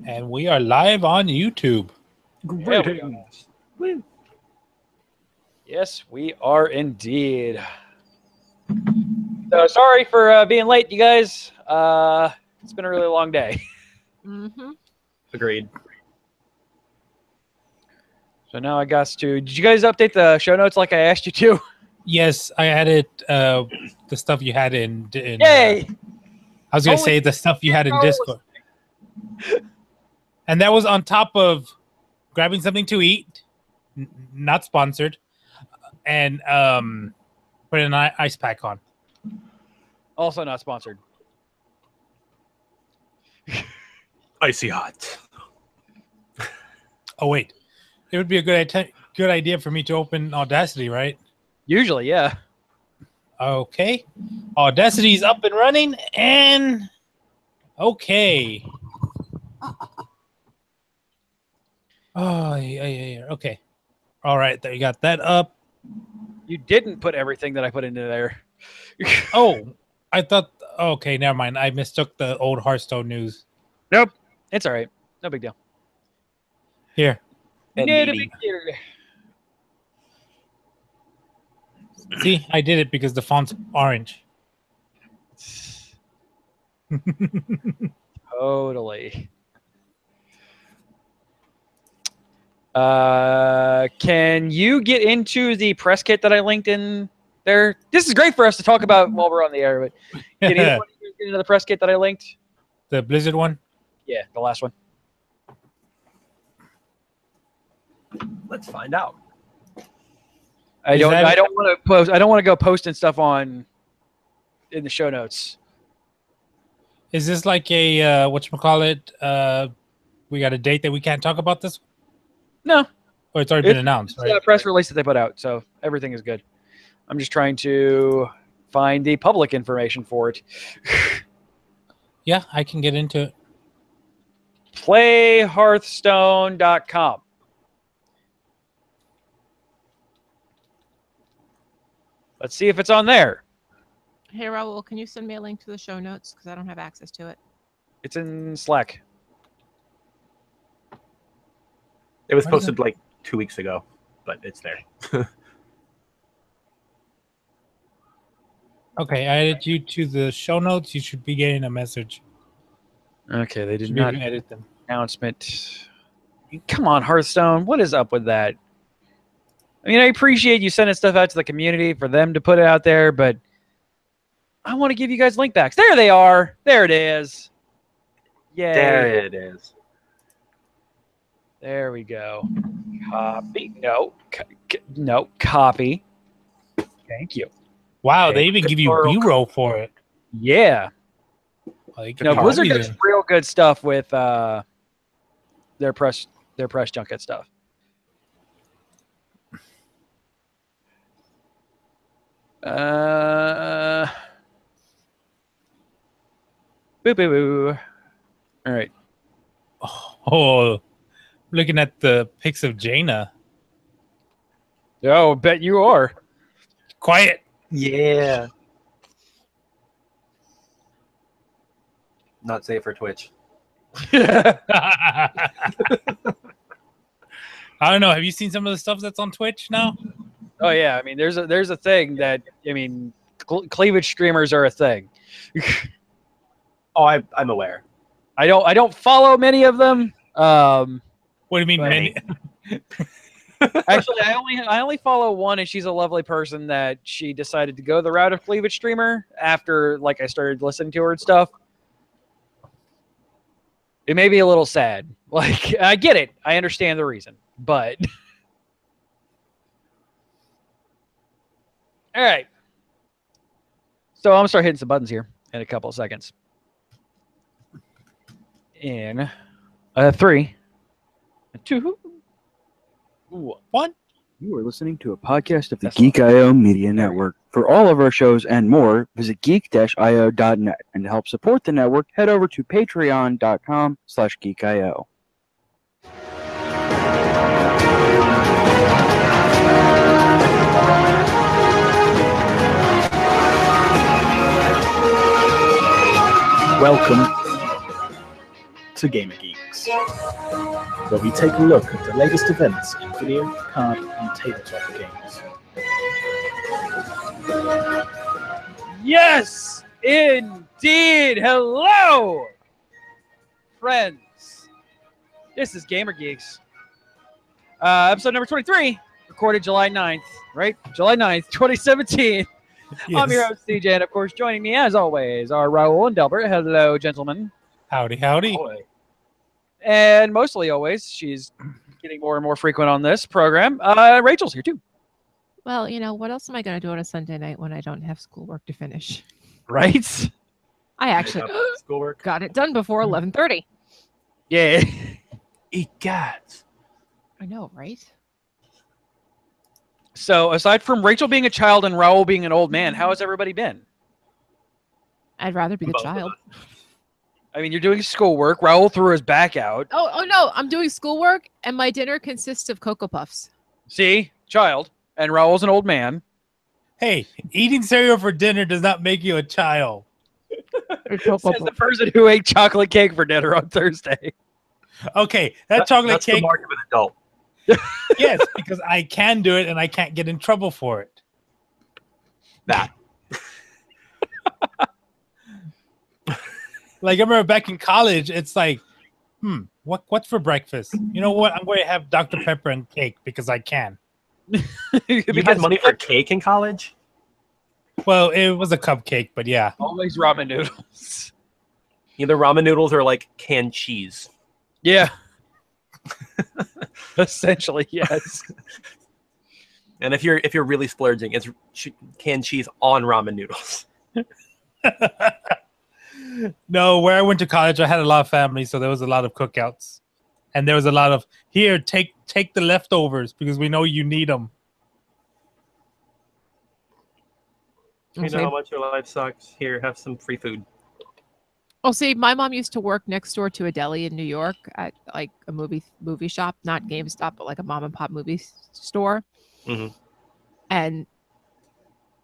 And we are live on YouTube. Greetings. Woo. Yes, we are indeed. So sorry for being late, you guys. It's been a really long day. Mm-hmm. Agreed. So now I got to. Did you guys update the show notes like I asked you to? Yes, I added the stuff you had in Yay! I was going to say the stuff you had in Discord. And that was on top of grabbing something to eat, not sponsored, and putting an ice pack on. Also not sponsored. Icy hot. Oh, wait. It would be a good idea for me to open Audacity, right? Usually, yeah. Okay. Audacity's up and running, and okay. Oh, yeah. Okay. All right, there you got that up. You didn't put everything that I put into there. Oh, I thought. Okay, never mind. I mistook the old Hearthstone news. Nope. It's all right. No big deal. Here. And No meaty. big deal. See, I did it because the font's orange. Totally. Can you get into the press kit that I linked in there? This is great for us to talk about while we're on the air. But can anyone get into the press kit that I linked? The Blizzard one? Yeah, the last one. Let's find out. I don't want to post. I don't want to go posting stuff in the show notes. Is this like a whatchamacallit? We got a date that we can't talk about this? No. Or it's already been announced, It's right? a press release that they put out, so everything is good. I'm just trying to find the public information for it. Yeah, I can get into it. PlayHearthstone.com. Let's see if it's on there. Hey, Raul, can you send me a link to the show notes? Because I don't have access to it. It's in Slack. It was What is posted like 2 weeks ago, but it's there. Okay, I added you to the show notes. You should be getting a message. Okay, they did Should not be edit them. announcement. Come on, Hearthstone. What is up with that? I mean, I appreciate you sending stuff out to the community for them to put it out there, but I want to give you guys link backs. There they are. There it is. Yay. There it is. There we go. Copy. No, copy. Thank you. Wow, Okay. they even give you B-roll for it. Yeah. Like, No, Blizzard copy does it. real good stuff with their press junket stuff. Boo boo boo. All right. Oh, looking at the pics of Jaina. Oh, bet you are. Quiet. Yeah. Not safe for Twitch. I don't know. Have you seen some of the stuff that's on Twitch now? Oh yeah, I mean, there's a thing that cleavage streamers are a thing. Oh, I'm aware. I don't follow many of them. What do you mean, But- many? Actually, I only follow one, and she's a lovely person that she decided to go the route of cleavage streamer after I started listening to her and stuff. It made me a little sad. Like, I get it. I understand the reason, but all right. So I'm gonna start hitting some buttons here in a couple of seconds. In 3, 2, 1. You are listening to a podcast of the Geek.io Media Network. For all of our shows and more, visit geek-io.net. And to help support the network, head over to patreon.com/geek.io. Welcome to Gamer Geeks, where we take a look at the latest events in video, card, and tabletop games. Yes, indeed. Hello, friends. This is Gamer Geeks. Episode number 23, recorded July 9th, right? July 9th, 2017. Yes. I'm your host, CJ, and of course, joining me as always are Raul and Delbert. Hello, gentlemen. Howdy, howdy. And mostly always, she's getting more and more frequent on this program. Rachel's here too. Well, you know, what else am I going to do on a Sunday night when I don't have schoolwork to finish? Right? I actually Schoolwork. got it done before 11:30. Yeah. Eat cats. I know, right? So, aside from Rachel being a child and Raul being an old man, how has everybody been? I'd rather be the Both of child. I mean, you're doing schoolwork. Raul threw his back out. Oh no, I'm doing schoolwork and my dinner consists of Cocoa Puffs. See? Child. And Raul's an old man. Hey, eating cereal for dinner does not make you a child. Says the person who ate chocolate cake for dinner on Thursday. Okay, that chocolate That's the cake. mark of an adult. Yes, because I can do it and I can't get in trouble for it. That. Like I remember back in college, it's like, what's for breakfast? You know what? I'm going to have Dr. Pepper and cake because I can. You had money for cake in college? Well, it was a cupcake, but yeah. Always ramen noodles. Either ramen noodles or like canned cheese. Yeah. Essentially, yes. And if you're really splurging, it's canned cheese on ramen noodles. No, where I went to college, I had a lot of family, so there was a lot of cookouts, and there was a lot of here, take the leftovers because we know you need them. You know how much your life sucks. Here, have some free food. Oh, see, my mom used to work next door to a deli in New York at like a movie shop, not GameStop, but like a mom and pop movie store. Mhm. And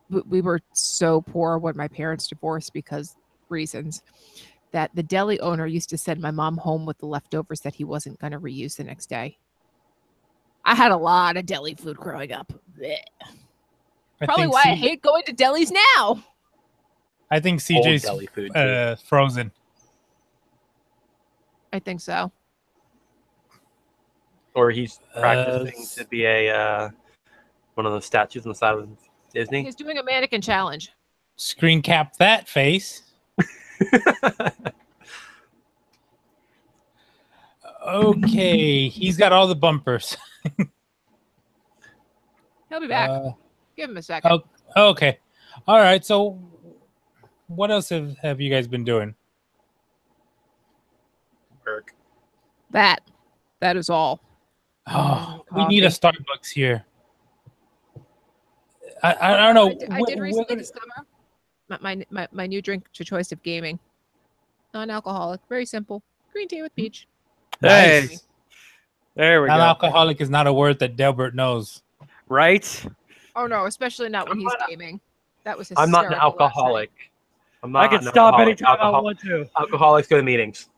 we were so poor when my parents divorced because reasons that the deli owner used to send my mom home with the leftovers that he wasn't going to reuse the next day. I had a lot of deli food growing up. Blech. Probably why I hate going to delis now. I think Old CJ's deli food, too. frozen. I think so. Or he's practicing to be a one of those statues on the side of Disney. He's doing a mannequin challenge. Screen cap that face. Okay, he's got all the bumpers. He'll be back. Give him a second. Okay. All right. So, what else have you guys been doing? Work. That is all. Oh, we need a Starbucks here. I don't know. I did recently discover my new drink to choice of gaming. Non-alcoholic, very simple. Green tea with peach. Hey. Nice. There we go. Non-alcoholic is not a word that Delbert knows. Right? Oh no, especially not when he's gaming. That was I'm not an hysterical last alcoholic. I'm not I can an stop alcoholic. anytime I want to. Alcoholics go to meetings.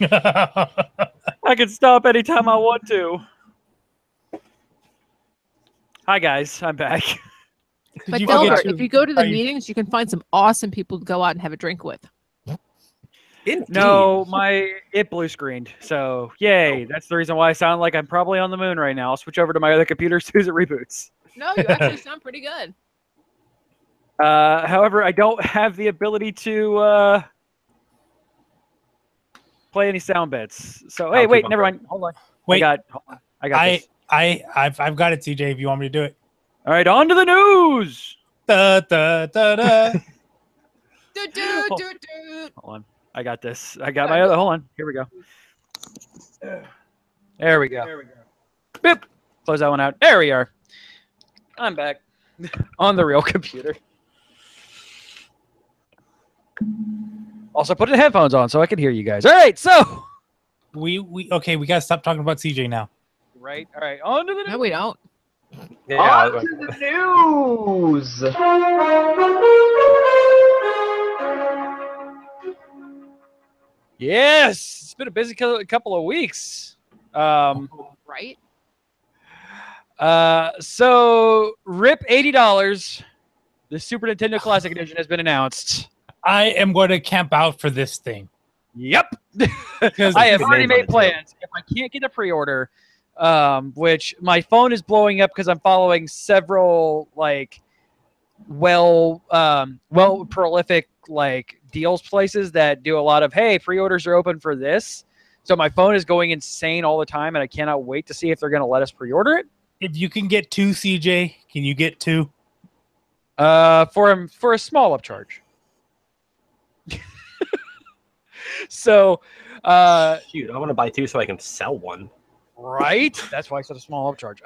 I can stop anytime I want to. Hi, guys. I'm back. But you Delbert, forget if you go to the Are you- meetings, you can find some awesome people to go out and have a drink with. Indeed. No, it blue screened. So, yay. That's the reason why I sound like I'm probably on the moon right now. I'll switch over to my other computer as soon as it reboots. No, you actually sound pretty good. However, I don't have the ability to play any sound bits. So, hey, wait, never mind. Hold on. Wait, I got this. I've got it, CJ. If you want me to do it. All right, on to the news. Da, da, da, da. Do, do, do, do. Hold on. I got this. I got my other. Hold on. Here we go. There we go. Boop. Close that one out. There we are. I'm back on the real computer. Also, put the headphones on so I can hear you guys. All right, so We gotta stop talking about CJ now. right. All right, on to the No, we don't. Yeah. On to the news. Yes, it's been a busy couple of weeks. Right? So rip $80. The Super Nintendo Classic Edition has been announced. I am going to camp out for this thing. Yep. Because I have good already name on made it, too. plans. If I can't get a pre-order, which my phone is blowing up because I'm following several like well prolific like deals places that do a lot of, hey, pre-orders are open for this. So my phone is going insane all the time, and I cannot wait to see if they're going to let us pre-order it. if you can get 2, CJ, can you get 2? For a small upcharge. So, Shoot, I want to buy 2 so I can sell 1. right? That's why I said a small upcharge.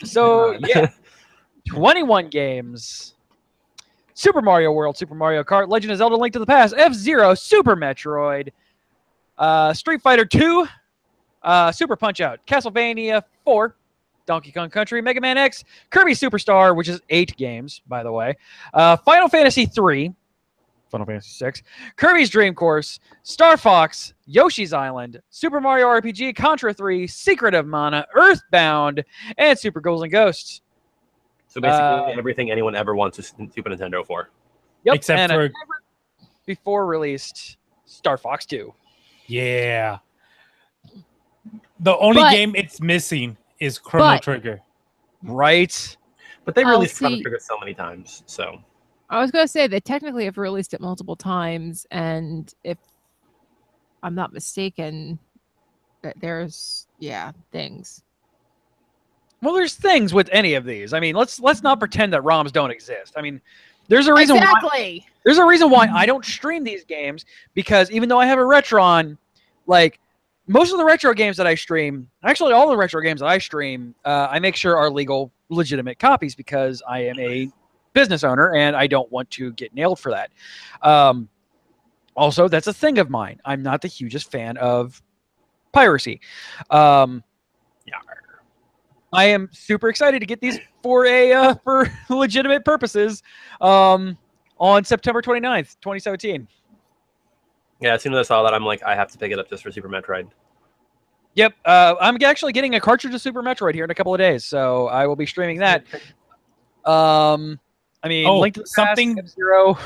So yeah, 21 games. Super Mario World, Super Mario Kart, Legend of Zelda: Link to the Past, F-Zero, Super Metroid, Street Fighter 2, Super Punch-Out, Castlevania 4, Donkey Kong Country, Mega Man X, Kirby Superstar, which is 8 games, by the way, Final Fantasy 3, Final Fantasy 6, Kirby's Dream Course, Star Fox, Yoshi's Island, Super Mario RPG, Contra 3, Secret of Mana, Earthbound, and Super Ghouls and Ghosts. So basically, everything anyone ever wants a Super Nintendo for. Yep, Except and for- never before released Star Fox 2. Yeah. The only But- game it's missing is Chrono but- Trigger. Right? But they Oh, released Chrono see. Trigger so many times, so I was going to say they technically have released it multiple times, and if I'm not mistaken, there's things. Well, there's things with any of these. I mean, let's not pretend that ROMs don't exist. I mean, there's a reason Exactly. there's a reason why I don't stream these games, because even though I have a Retron, like most of the retro games that I stream, actually all the retro games that I stream, I make sure are legal, legitimate copies because I am a business owner and I don't want to get nailed for that. Also, that's a thing of mine. I'm not the hugest fan of piracy. I am super excited to get these for for legitimate purposes on September 29th, 2017. yeah. As soon as I saw that, I'm like, I have to pick it up just for Super Metroid. Yep, I'm actually getting a cartridge of Super Metroid here in a couple of days, so I will be streaming that. I mean, Oh, Link to the something- Past, F-Zero.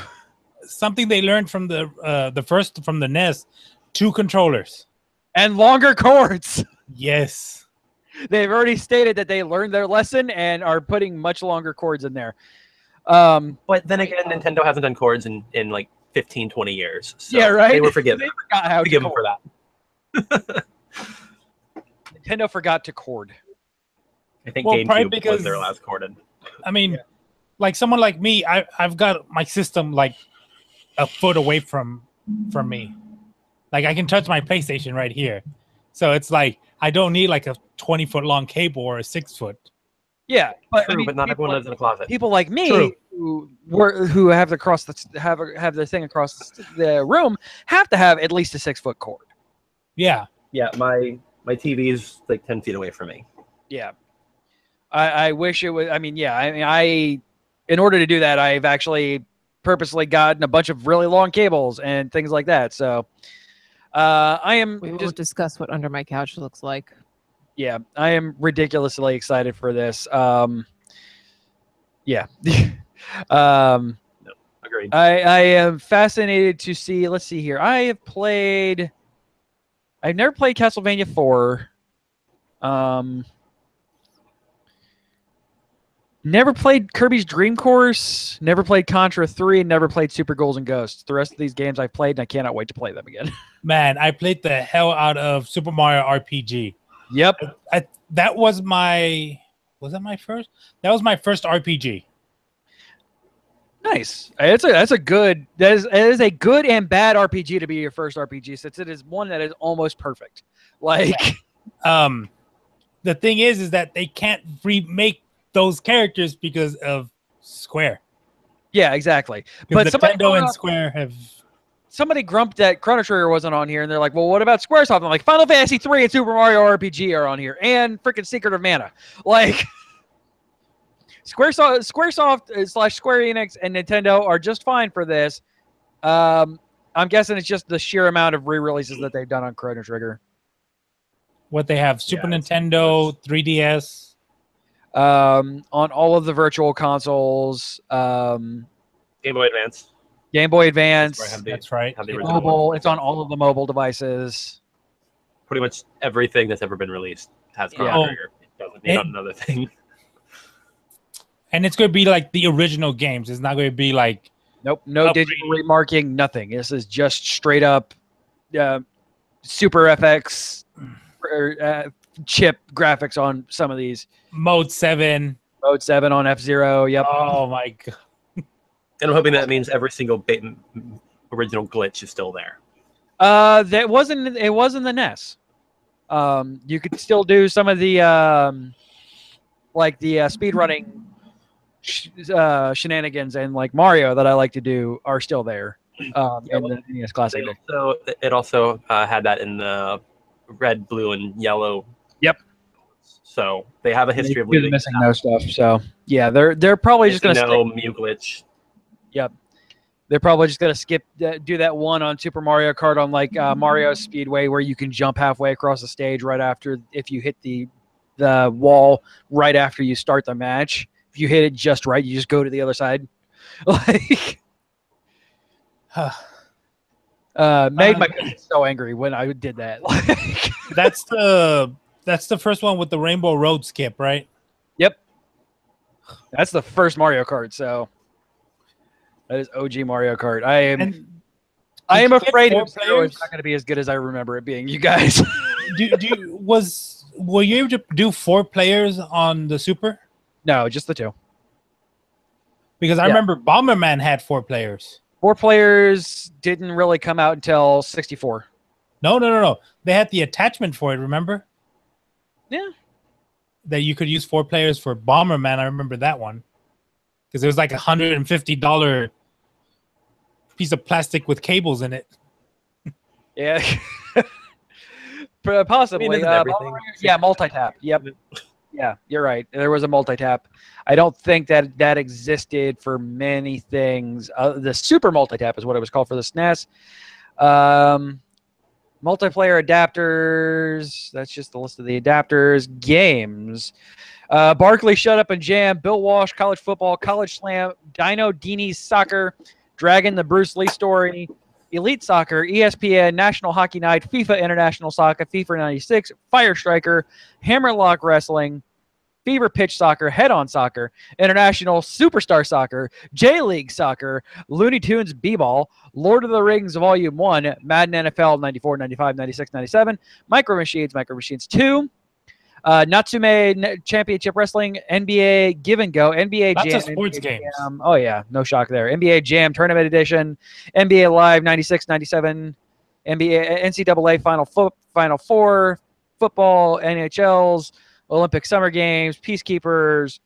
Something they learned from the first from the NES, 2 controllers. And longer cords. Yes. They've already stated that they learned their lesson and are putting much longer cords in there. But then again, Nintendo hasn't done cords in like 15, 20 years. So Yeah, right? They were forgiven. They forgot how to Forgive them cord. for that. Nintendo forgot to cord. I think Well, probably GameCube because- was their last corded. I mean, like someone like me, I've got my system like a foot away from me. Like I can touch my PlayStation right here. So it's like I don't need like a 20-foot long cable or a 6-foot. Yeah, but True, I mean, but not people everyone like- lives in a closet. people like me True. who have the thing across the room have to have at least a 6-foot cord. Yeah. Yeah, my TV is like 10 feet away from me. Yeah, I wish it was. I mean, yeah, I in order to do that, I've actually purposely gotten a bunch of really long cables and things like that. So I am We just won't discuss what under my couch looks like. yeah, I am ridiculously excited for this. Yeah. Agreed. I am fascinated to see. Let's see here. I've never played Castlevania 4. Never played Kirby's Dream Course. Never played Contra 3. Never played Super Ghouls and Ghosts. The rest of these games I've played, and I cannot wait to play them again. Man, I played the hell out of Super Mario RPG. Yep. That was my first? That was my first RPG. Nice. That is a good and bad RPG to be your first RPG, since it is one that is almost perfect. Like, The thing is that they can't remake those characters because of Square. yeah, exactly. But But somebody Nintendo and Square have somebody grumped that Chrono Trigger wasn't on here, and they're like, "Well, what about Squaresoft?" I'm like, "Final Fantasy 3 and Super Mario RPG are on here, and freaking Secret of Mana." Like, Squaresoft / Square Enix and Nintendo are just fine for this. I'm guessing it's just the sheer amount of re-releases that they've done on Chrono Trigger. What they have: Super Yeah, Nintendo, 3DS. On all of the virtual consoles, Game Boy Advance. Game Boy Advance, That's where I have the, That's right. have the original mobile. one. It's on all of the mobile devices. Pretty much everything that's ever been released has Chrono Yeah. Trigger. It doesn't need another thing. And it's going to be like the original games. It's not going to be like Nope, no Upgraded. digital remarking, nothing. This is just straight up Super FX chip graphics on some of these. Mode 7. Mode 7 on F-Zero, yep. Oh my god. And I'm hoping that means every single original glitch is still there. It was in the NES. You could still do some of the like the speed running shenanigans and like Mario that I like to do are still there. In the NES Classic. It also had that in the red, blue, and yellow. Yep. So they have a history of They're leaving missing no stuff. So yeah, they're probably just gonna Mew glitch. Yep. They're probably just gonna skip do that one on Super Mario Kart on like Mario Speedway where you can jump halfway across the stage right after if you hit the wall right after you start the match. If you hit it just right, you just go to the other side. Like made my cousin so angry when I did that. That's the first one with the Rainbow Road skip, right? Yep. That's the first Mario Kart, so that is OG Mario Kart. I am afraid it's not going to be as good as I remember it being, you guys. Were you able to do 4 players on the Super? No, just the 2. Because I remember Bomberman had 4 players. 4 players didn't really come out until 64. No. They had the attachment for it, remember? Yeah. That you could use 4 players for Bomberman. I remember that one. Because it was like $150 piece of plastic with cables in it. Yeah. Possibly. I mean, everything. Yeah, multi-tap. Yep. Yeah, you're right. There was a multi-tap. I don't think that existed for many things. The Super multi-tap is what it was called for the SNES. Multiplayer adapters. That's just the list of the adapters. Games. Barkley, Shut Up and Jam. Bill Walsh, College Football. College Slam. Dino Dini's Soccer. Dragon, the Bruce Lee Story. Elite Soccer, ESPN, National Hockey Night, FIFA International Soccer, FIFA 96, Fire Striker, Hammerlock Wrestling, Fever Pitch Soccer, Head-On Soccer, International Superstar Soccer, J-League Soccer, Looney Tunes B-Ball, Lord of the Rings Volume 1, Madden NFL 94, 95, 96, 97, Micro Machines 2, Natsume Championship Wrestling, NBA Give and Go, NBA Lots Jam. of sports NBA games. Jam. Oh, yeah. No shock there. NBA Jam Tournament Edition, NBA Live 96, 97, NBA NCAA Final Four, football, NHLs, Olympic Summer Games, Peacekeepers,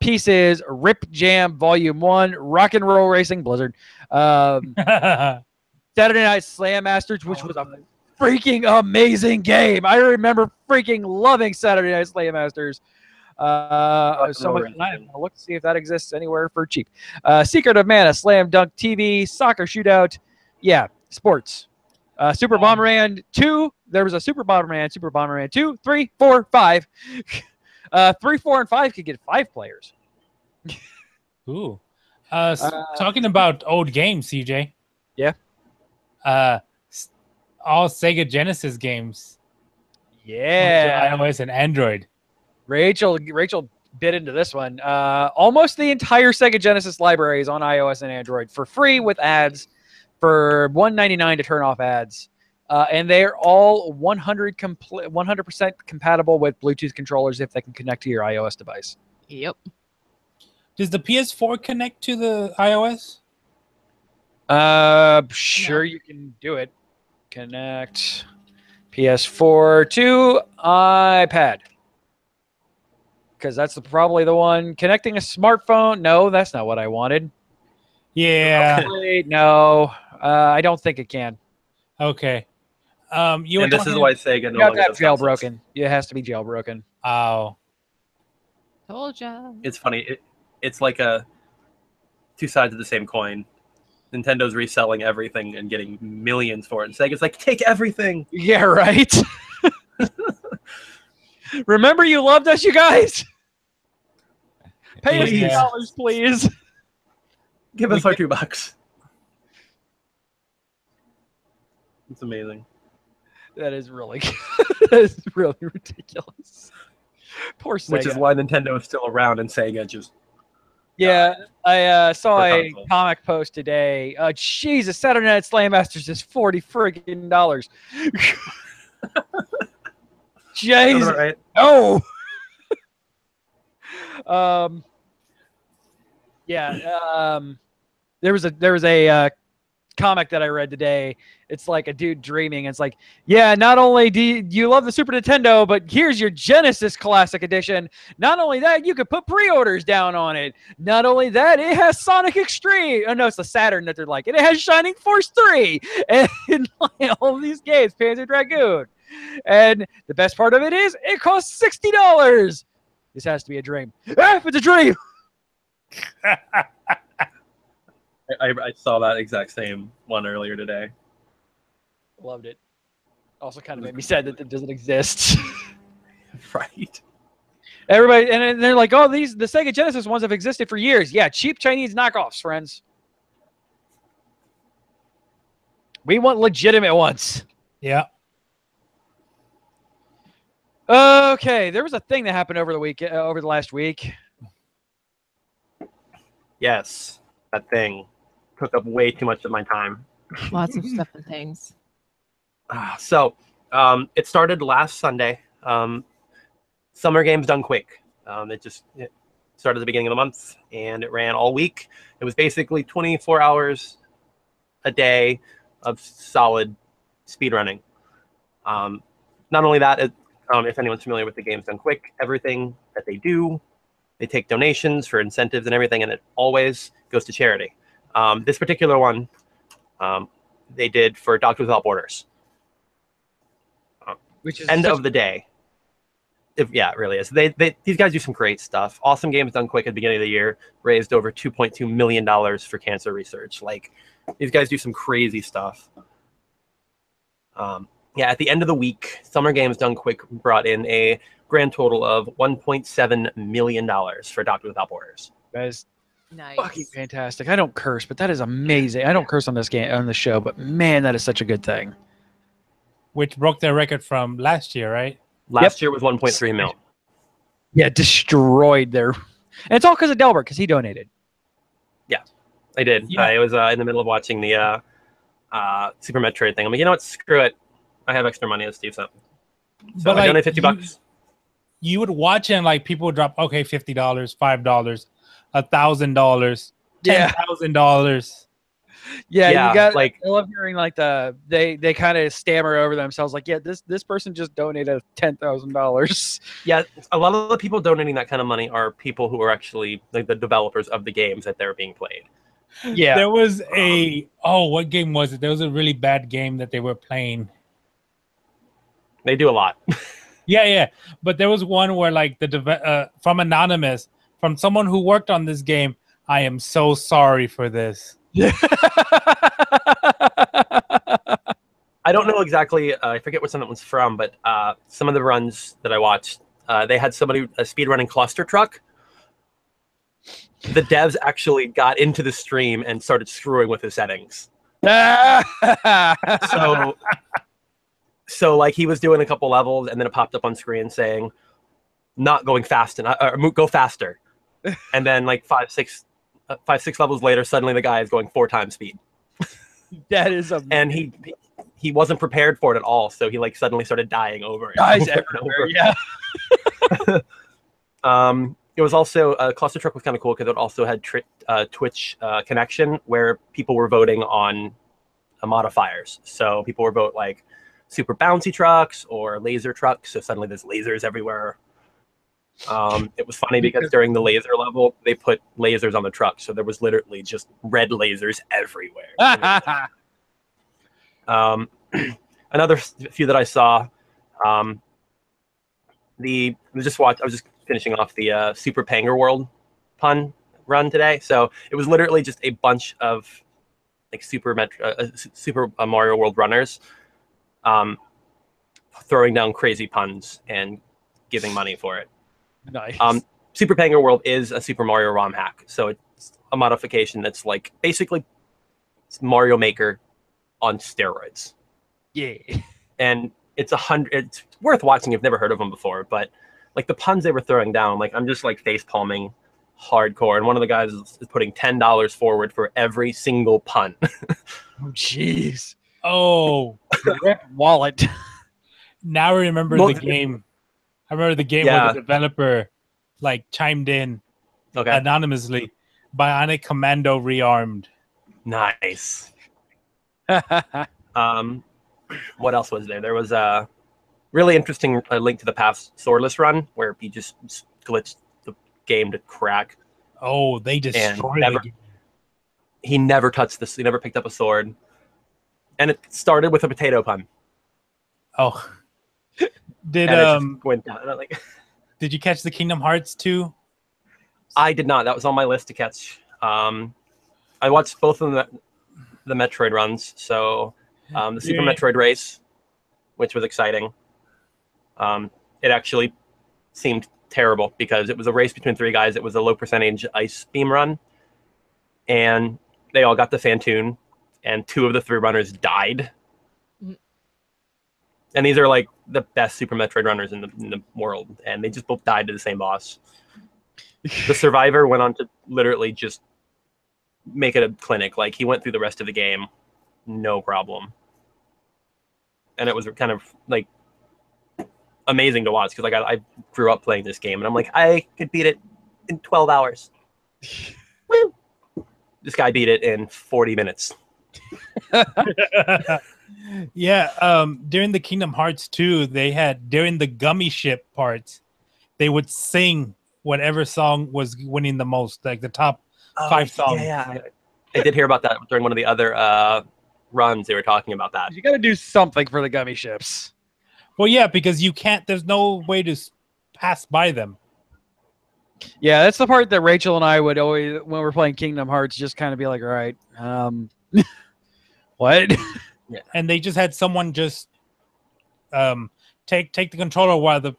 Pieces, Rip Jam Volume 1, Rock and Roll Racing, Blizzard, Saturday Night Slam Masters, which was a freaking amazing game. I remember freaking loving Saturday Night Slam Masters. So much fun. I'm going to look to see if that exists anywhere for cheap. Secret of Mana, Slam Dunk TV, Soccer Shootout. Yeah, sports. Super Bomberman 2. There was a Super Bomberman 2, 3, 4, 5. 3, 4, and 5 could get 5 players. Ooh. Talking about old games, CJ. Yeah. All Sega Genesis games. Yeah. iOS and Android. Rachel bit into this one. Almost the entire Sega Genesis library is on iOS and Android for free with ads for $1.99 to turn off ads. And they're all 100% compatible with Bluetooth controllers if they can connect to your iOS device. Yep. Does the PS4 connect to the iOS? Sure, you can do it. Connect PS4 to iPad. Because that's probably the one. Connecting a smartphone? No, that's not what I wanted. Yeah. Wait, no, I don't think it can. Okay. And this is why Sega no You have longer to have does consoles. jailbroken. It has to be jailbroken. Oh. Told ya. It's funny. It's like two sides of the same coin. Nintendo's reselling everything and getting millions for it. And Sega's like, take everything. Yeah, right. Remember, you loved us, you guys. Pay us Yeah. $2, please. Give us our $2. It's amazing. That is really, that is really ridiculous. Poor Sega. Which is why Nintendo is still around and Sega just. Yeah, I saw For a consoles. comic post today. Jesus, Saturday Night Slam Masters is $40 friggin' dollars. Jesus, Right? no. Yeah. There was a comic that I read today. It's like a dude dreaming. It's like, yeah, not only do you love the Super Nintendo, but here's your Genesis Classic Edition. Not only that, you could put pre-orders down on it. Not only that, it has Sonic Extreme. Oh no, it's the Saturn that they're like. And it has Shining Force 3 and like, all of these games, Panzer Dragoon. And the best part of it is it costs $60. This has to be a dream. If it's a dream. I saw that exact same one earlier today. Loved it. Also kind of made me sad that it doesn't exist. Right. Everybody, and they're like, oh, the Sega Genesis ones have existed for years. Yeah, cheap Chinese knockoffs, friends. We want legitimate ones. Yeah. Okay, there was a thing that happened over the last week. Yes, that thing took up way too much of my time. Lots of stuff and things. So, it started last Sunday. Summer Games Done Quick. It started at the beginning of the month, and it ran all week. It was basically 24 hours a day of solid speedrunning. Not only that, if anyone's familiar with the Games Done Quick, everything that they do, they take donations for incentives and everything, and it always goes to charity. This particular one, they did for Doctors Without Borders. Which is End of the day. Yeah, it really is. These guys do some great stuff. Awesome Games Done Quick at the beginning of the year raised over $2.2 million for cancer research. Like, these guys do some crazy stuff. At the end of the week, Summer Games Done Quick brought in a grand total of $1.7 million for Doctors Without Borders. That is Nice. fucking fantastic. I don't curse, but that is amazing. I don't curse on this show, but man, that is such a good thing. Which broke their record from last year, right? Last year was 1.3 mil. Yeah, destroyed their. And it's all because of Delbert, because he donated. I did. Yeah. I was in the middle of watching the Super Metroid thing. I'm like, you know what? Screw it. I have extra money. Let's do something. So But, I like, donated $50. You would watch it and like people would drop, okay, $50, $5, $1,000, Yeah. $10,000. Yeah, Yeah, you got like- I love hearing like they kind of stammer over themselves like, yeah, this person just donated $10,000. Yeah, a lot of the people donating that kind of money are people who are actually like the developers of the games that they're being played. Yeah. There was what game was it? There was a really bad game that they were playing. They do a lot. Yeah. But there was one where like from Anonymous, from someone who worked on this game, I am so sorry for this. I don't know exactly. I forget what some of it was from, but some of the runs that I watched, they had somebody a speedrunning Cluster Truck. The devs actually got into the stream and started screwing with his settings. So like he was doing a couple levels, and then it popped up on screen saying, "Not going fast enough, or go faster." And then like five, six levels later, suddenly the guy is going 4 times speed. That is amazing. And he wasn't prepared for it at all, so he like suddenly started dying over it. Guys over and everywhere, over. yeah. It was also Cluster Truck was kind of cool because it also had Twitch connection where people were voting on modifiers. So people were vote like super bouncy trucks or laser trucks. So suddenly there's lasers everywhere. It was funny because during the laser level, they put lasers on the truck. So there was literally just red lasers everywhere. Another few that I saw, I was just finishing off the Super Panger World pun run today. So it was literally just a bunch of like Super Mario World runners, throwing down crazy puns and giving money for it. Nice. Super Banger World is a Super Mario ROM hack, so it's a modification that's like basically Mario Maker on steroids. Yeah. And it's worth watching if you've never heard of them before, but like the puns they were throwing down, like I'm just like face palming hardcore, and one of the guys is putting $10 forward for every single pun. Oh, jeez. Oh, Rip wallet. now I remember Well, the game. I remember the game Yeah. where the developer like chimed in Okay, anonymously. Bionic Commando rearmed. nice. What else was there? There was a really interesting Link to the Past swordless run where he just glitched the game to crack. Oh, they destroyed the game. He never touched this. He never picked up a sword, and it started with a potato pun. Oh, did And it just went down. And I'm like, did you catch the Kingdom Hearts 2? I did not. That was on my list to catch. I watched both of the Metroid runs. So the Super Yeah. Metroid race, which was exciting. It actually seemed terrible because it was a race between three guys. It was a low percentage ice beam run, and they all got the Fantoon, and two of the three runners died. Mhm. And these are like the best Super Metroid runners in the world, and they just both died to the same boss. The survivor went on to literally just make it a clinic. Like he went through the rest of the game, no problem. And it was kind of like amazing to watch because like I grew up playing this game, and I'm like, I could beat it in 12 hours. Woo! This guy beat it in 40 minutes. Yeah, during the Kingdom Hearts 2, they had during the gummy ship parts, they would sing whatever song was winning the most, like the top 5 songs. Yeah. I did hear about that during one of the other runs. They were talking about that. You got to do something for the gummy ships. Well, yeah, because you can't. There's no way to pass by them. Yeah, that's the part that Rachel and I would always, when we're playing Kingdom Hearts, just kind of be like, all right, what? And they just had someone just take the controller while the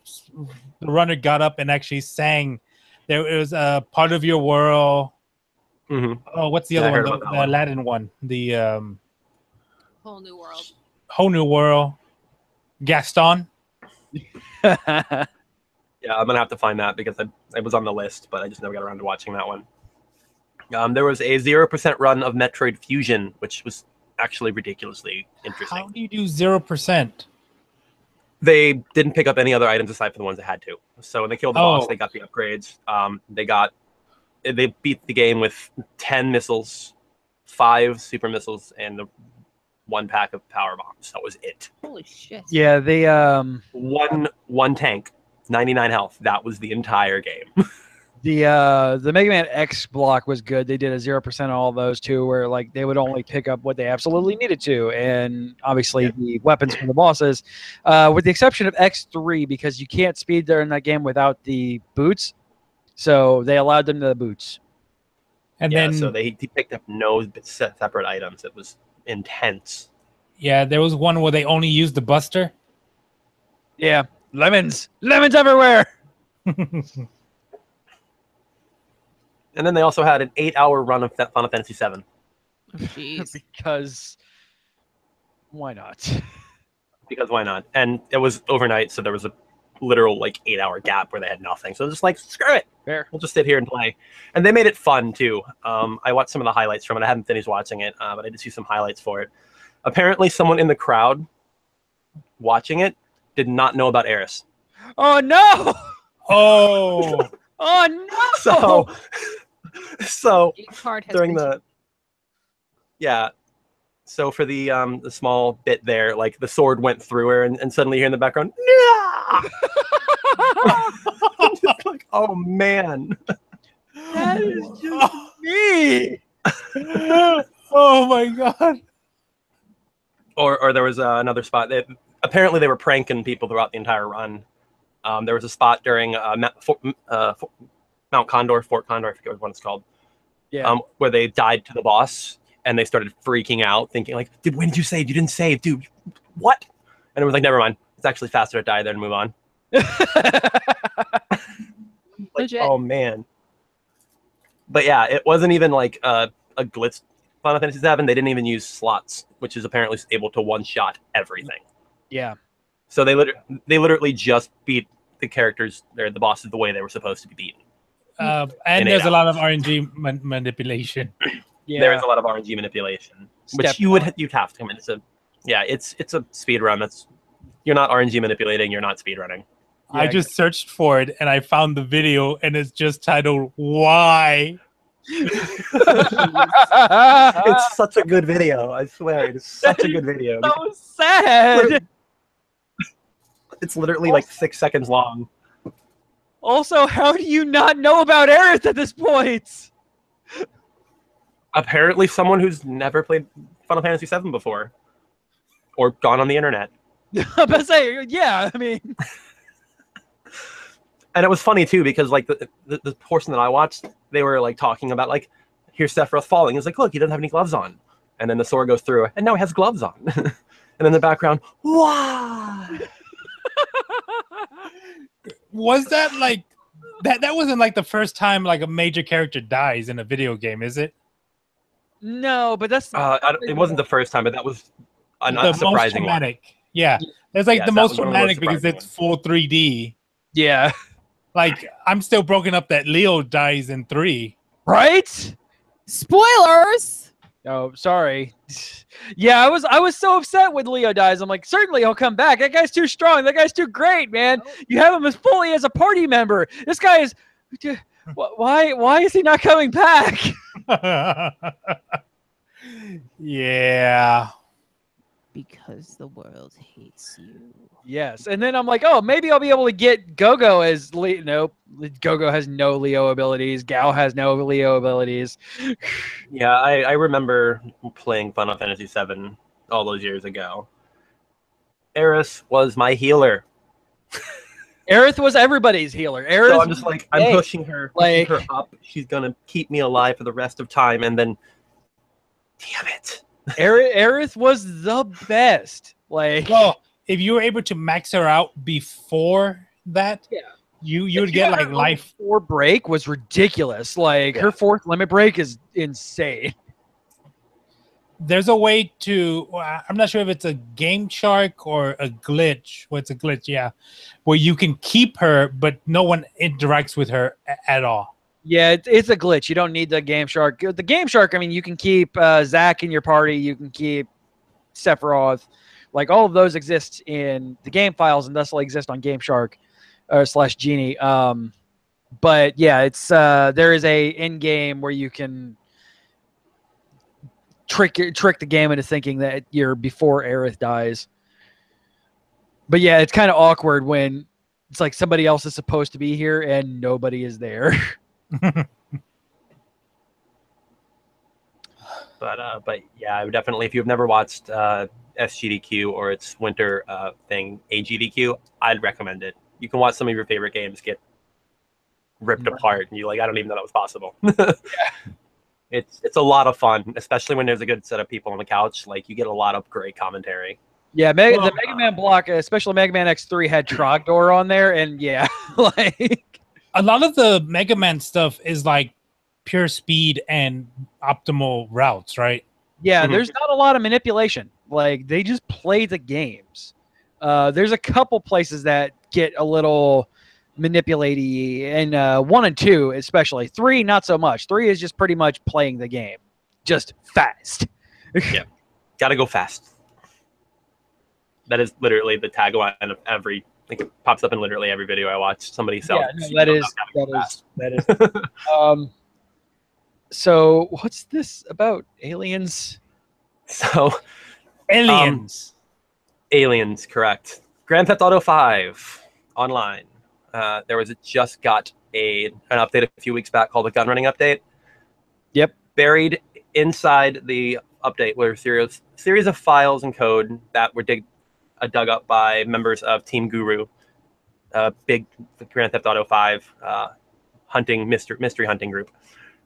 runner got up and actually sang. There was a part of your world. Mm-hmm. Oh, what's the Yeah, I other heard one? about The that one. Aladdin one. The Whole new world. Whole New World. Gaston. Yeah, I'm gonna have to find that because it was on the list, but I just never got around to watching that one. There was a 0% run of Metroid Fusion, which was actually ridiculously interesting. How do you do 0%? They didn't pick up any other items aside from the ones they had to. So when they killed the boss, Oh. they got the upgrades. They beat the game with 10 missiles, 5 super missiles, and the 1 pack of power bombs. That was it. Holy shit. Yeah, they One tank, 99 health. That was the entire game. the Mega Man X block was good. They did a 0% on all those too, where like they would only pick up what they absolutely needed to, and obviously the weapons for the bosses, with the exception of X3 because you can't speed there in that game without the boots, so they allowed them the boots. And Yeah, then so he picked up no separate items. It was intense. yeah, there was one where they only used the Buster. Yeah, lemons everywhere. And then they also had an 8-hour run of Final Fantasy VII. Oh, jeez. Because why not? Because why not? And it was overnight, so there was a literal like 8-hour gap where they had nothing. So just like screw it, Fair. we'll just sit here and play. And they made it fun too. I watched some of the highlights from it. I haven't finished watching it, but I did see some highlights for it. Apparently, someone in the crowd watching it did not know about Eris. Oh no! Oh, Oh no! So Geek card has during been so for the small bit there, like the sword went through her, and suddenly you hear in the background, "Nah!" I'm just like, oh man. That is just me. oh my God. Or there was another spot that apparently they were pranking people throughout the entire run. There was a spot during Mount Condor, Fort Condor, I forget what it's called. Yeah. Where they died to the boss, and they started freaking out, thinking like, "Dude, when did you save? You didn't save, dude. What?" And it was like, "Never mind. It's actually faster to die there and move on." Legit. Oh man. But yeah, it wasn't even like a glitz Final Fantasy VII. They didn't even use slots, which is apparently able to one-shot everything. Yeah. So they literally just beat the characters or the bosses the way they were supposed to be beaten. And there's a lot of RNG manipulation. Yeah. There is a lot of RNG manipulation, which you'd have to come in. It's a speed run. You're not RNG manipulating. You're not speed running. Yeah, I just searched for it and I found the video and it's just titled "Why." It's such a good video. I swear, it's such a good video. So sad. It's literally like 6 seconds long. Also, how do you not know about Aerith at this point? Apparently, someone who's never played Final Fantasy VII before, or gone on the internet. I'm about to say, yeah. I mean, and it was funny too because like the portion that I watched, they were like talking about like, here's Sephiroth falling. It's like, look, he doesn't have any gloves on, and then the sword goes through, and now he has gloves on. And in the background, why? Was that like that wasn't like the first time like a major character dies in a video game, is it? no, but that's It wasn't the first time, but that was a The most surprising one. traumatic. Yeah. It's like Yes, the that most was one of the most traumatic because surprising it's full 3D. yeah. Like I'm still broken up that Leo dies in 3. Right? Spoilers. Oh, sorry. Yeah, I was so upset when Leo dies. I'm like, certainly he'll come back. That guy's too strong. That guy's too great, man. You have him as fully as a party member. This guy is. Why is he not coming back? Yeah. Because the world hates you. Yes, and then I'm like, oh, maybe I'll be able to get Gogo as Leo. Nope, Gogo has no Leo abilities. Gao has no Leo abilities. Yeah, I remember playing Final Fantasy VII all those years ago. Aerith was my healer. Aerith was everybody's healer. Aerith, So I'm just like, I'm Hey, pushing her up. She's gonna keep me alive for the rest of time, and then, damn it. Aerith was the best. Like, Well, if you were able to max her out before that, Yeah. you would get like life. 4 break was ridiculous. Like her 4th limit break is insane. There's a way to. I'm not sure if it's a game shark or a glitch. Well, it's a glitch, yeah, where you can keep her, but no one interacts with her at all. Yeah, it's a glitch. You don't need the Game Shark. The Game Shark, I mean, you can keep Zack in your party. You can keep Sephiroth. Like, all of those exist in the game files and thus will exist on Game Shark / Genie. But yeah, it's there is a in-game where you can trick the game into thinking that you're before Aerith dies. But yeah, it's kind of awkward when it's like somebody else is supposed to be here and nobody is there. But yeah, I would definitely, if you've never watched SGDQ or its winter thing, AGDQ, I'd recommend it. You can watch some of your favorite games get ripped apart, and you're like, I don't even know that was possible. It's a lot of fun, especially when there's a good set of people on the couch. Like, you get a lot of great commentary. Yeah, the Mega Man block, especially Mega Man X3, had Trogdor on there, and yeah, like A lot of the Mega Man stuff is like pure speed and optimal routes, right? yeah, there's not a lot of manipulation. Like, they just play the games. There's a couple places that get a little manipulaty, and 1 and 2 especially. 3, not so much. 3 is just pretty much playing the game, just fast. Yeah, gotta go fast. That is literally the tagline of every. I think it pops up in literally every video I watch. Somebody sells. Yeah, no, that is. So what's this about aliens? So, Aliens. Aliens, correct. Grand Theft Auto 5 online. There was just got an update a few weeks back called the gun running update. Yep. Buried inside the update were a series of files and code that were dug up by members of Team Guru, a big Grand Theft Auto 5 mystery hunting group.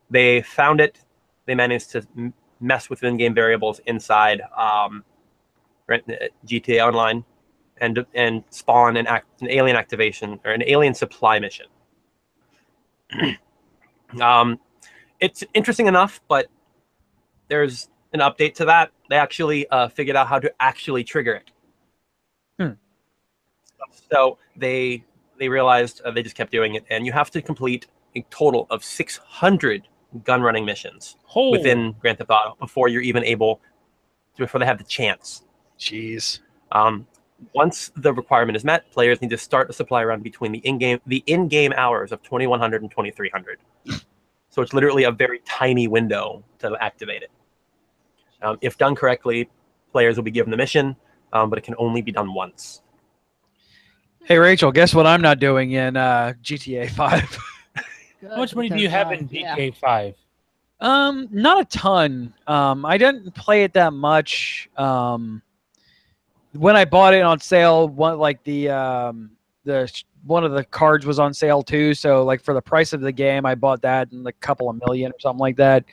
They found it. They managed to mess with in-game variables inside GTA Online and spawn an alien activation or an alien supply mission. It's interesting enough, but there's an update to that. They actually figured out how to actually trigger it. So they realized they just kept doing it, and you have to complete a total of 600 gun running missions within Grand Theft Auto before you're even able before they have the chance. Jeez. Once the requirement is met, players need to start a supply run between the in-game hours of 2100 and 2300. So it's literally a very tiny window to activate it. If done correctly, players will be given the mission, but it can only be done once. Hey, Rachel, guess what I'm not doing in GTA 5? How much money do you have in GTA 5? Not a ton. I didn't play it that much. When I bought it on sale, one of the cards was on sale too. So like for the price of the game, I bought that and a couple of million or something like that.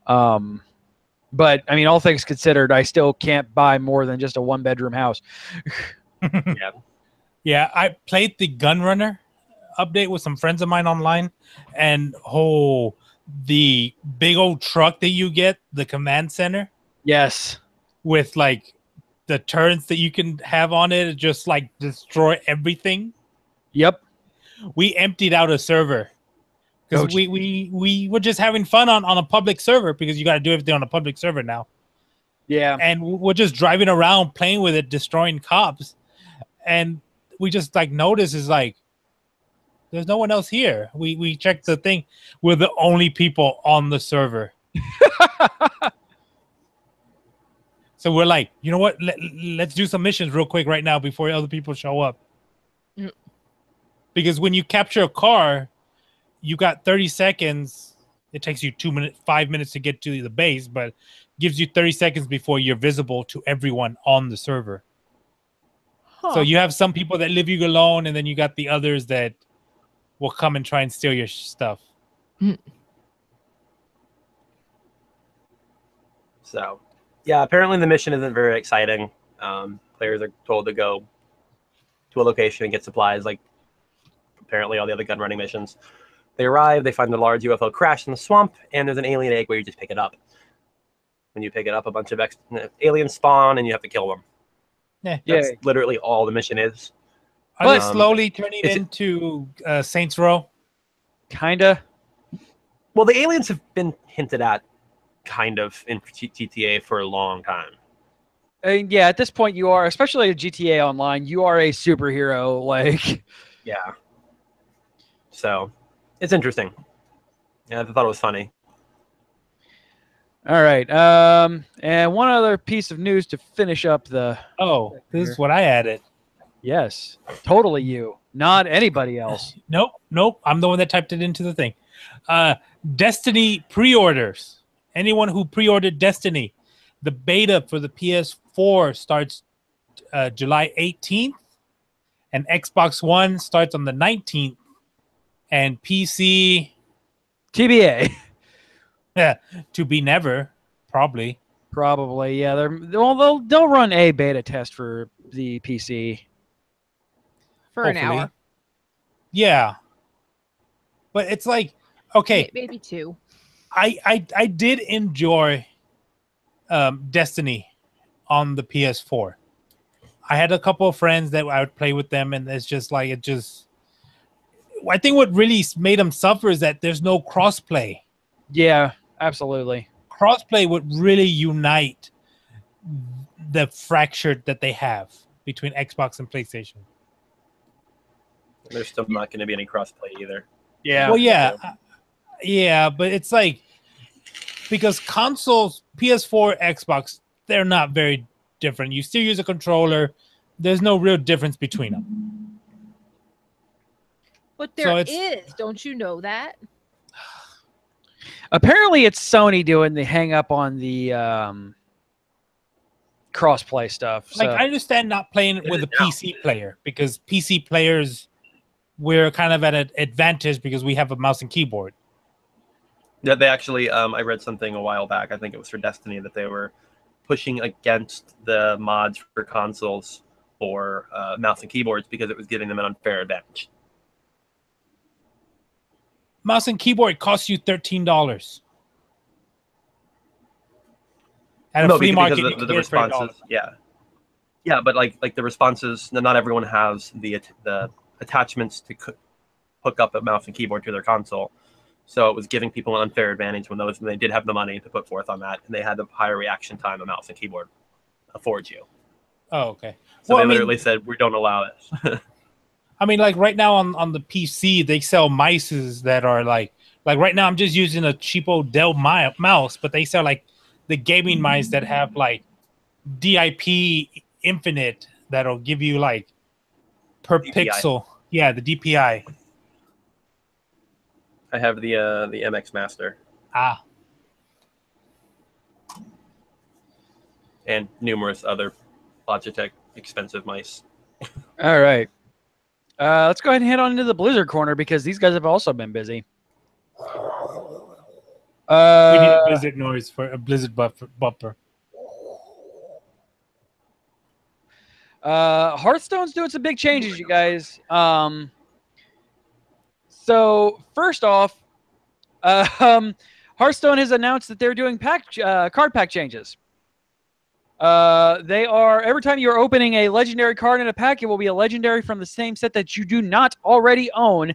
But I mean, all things considered, I still can't buy more than just a 1-bedroom house. Yeah. Yeah, I played the Gunrunner update with some friends of mine online, and the big old truck that you get, the command center. Yes. With like the turrets that you can have on it, just like destroy everything. Yep. We emptied out a server because we were just having fun on a public server, because you got to do everything on a public server now. Yeah. And we're just driving around playing with it, destroying cops, and we just like notice is like there's no one else here. We checked the thing. We're the only people on the server. So we're like, you know what? Let's do some missions real quick right now before other people show up. Mm. Because when you capture a car, you got 30 seconds. It takes you 5 minutes to get to the base, but gives you 30 seconds before you're visible to everyone on the server. Huh. So you have some people that leave you alone, and then you got the others that will come and try and steal your stuff. Mm. So, yeah, apparently the mission isn't very exciting. Players are told to go to a location and get supplies, like apparently all the other gun running missions. They arrive, they find the large UFO crash in the swamp, and there's an alien egg where you just pick it up. When you pick it up, a bunch of aliens spawn, and you have to kill them. Yeah, that's literally all the mission is. Are they slowly turning into Saints Row? Kinda. Well, the aliens have been hinted at, kind of, in GTA for a long time. Yeah, at this point you are, especially at GTA Online, you are a superhero. Like, yeah. So, it's interesting. Yeah, I thought it was funny. All right. And one other piece of news to finish up the. Oh, this is what I added. Yes, totally you, not anybody else. Nope. I'm the one that typed it into the thing. Destiny pre-orders. Anyone who pre-ordered Destiny, the beta for the PS4 starts July 18th, and Xbox One starts on the 19th, and PC TBA. Yeah, to be never, probably. Probably, yeah. They'll run a beta test for the PC for hopefully. An hour. Yeah, but it's like okay, maybe 2. I did enjoy Destiny on the PS4. I had a couple of friends that I would play with them, and it's just like I think what really made them suffer is that there's no crossplay. Yeah, absolutely. Crossplay would really unite the fractured that they have between Xbox and PlayStation. There's still not going to be any crossplay either. Yeah. Well, yeah, but it's like because consoles, PS4, Xbox, they're not very different. You still use a controller. There's no real difference between them. But there is. Don't you know that? Apparently, it's Sony doing the hang up on the crossplay stuff. Like, I understand not playing with a PC player because PC players, we're kind of at an advantage because we have a mouse and keyboard. Yeah, they actually. I read something a while back. I think it was for Destiny that they were pushing against the mods for consoles for mouse and keyboards because it was giving them an unfair advantage. Mouse and keyboard costs you $13. At a No, flea because market, the you can get it for $8. responses. Yeah, but like the responses. Not everyone has the attachments to hook up a mouse and keyboard to their console. So it was giving people an unfair advantage when they did have the money to put forth on that, and they had the higher reaction time a mouse and keyboard affords you. Oh, okay. So Well, they literally said, we don't allow this. I mean, like right now on the PC, they sell mices that are like right now I'm just using a cheapo Dell mouse, but they sell like the gaming mice that have like DIP infinite that'll give you like per DPI. pixel. Yeah, the DPI. I have the MX Master Ah. and numerous other Logitech expensive mice. All right. Let's go ahead and head on into the Blizzard corner because these guys have also been busy. We need a Blizzard noise for a Blizzard bumper. Hearthstone's doing some big changes, you guys. So first off, Hearthstone has announced that they're doing card pack changes. They are every time you're opening a legendary card in a pack, it will be a legendary from the same set that you do not already own.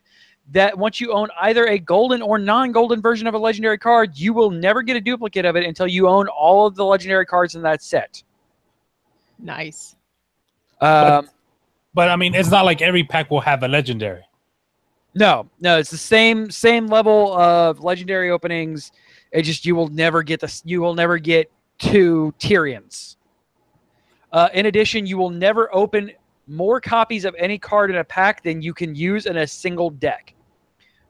That once you own either a golden or non-golden version of a legendary card, you will never get a duplicate of it until you own all of the legendary cards in that set. Nice. But I mean, it's not like every pack will have a legendary. No, it's the same level of legendary openings. It just you will never get two Tyrians. In addition, you will never open more copies of any card in a pack than you can use in a single deck.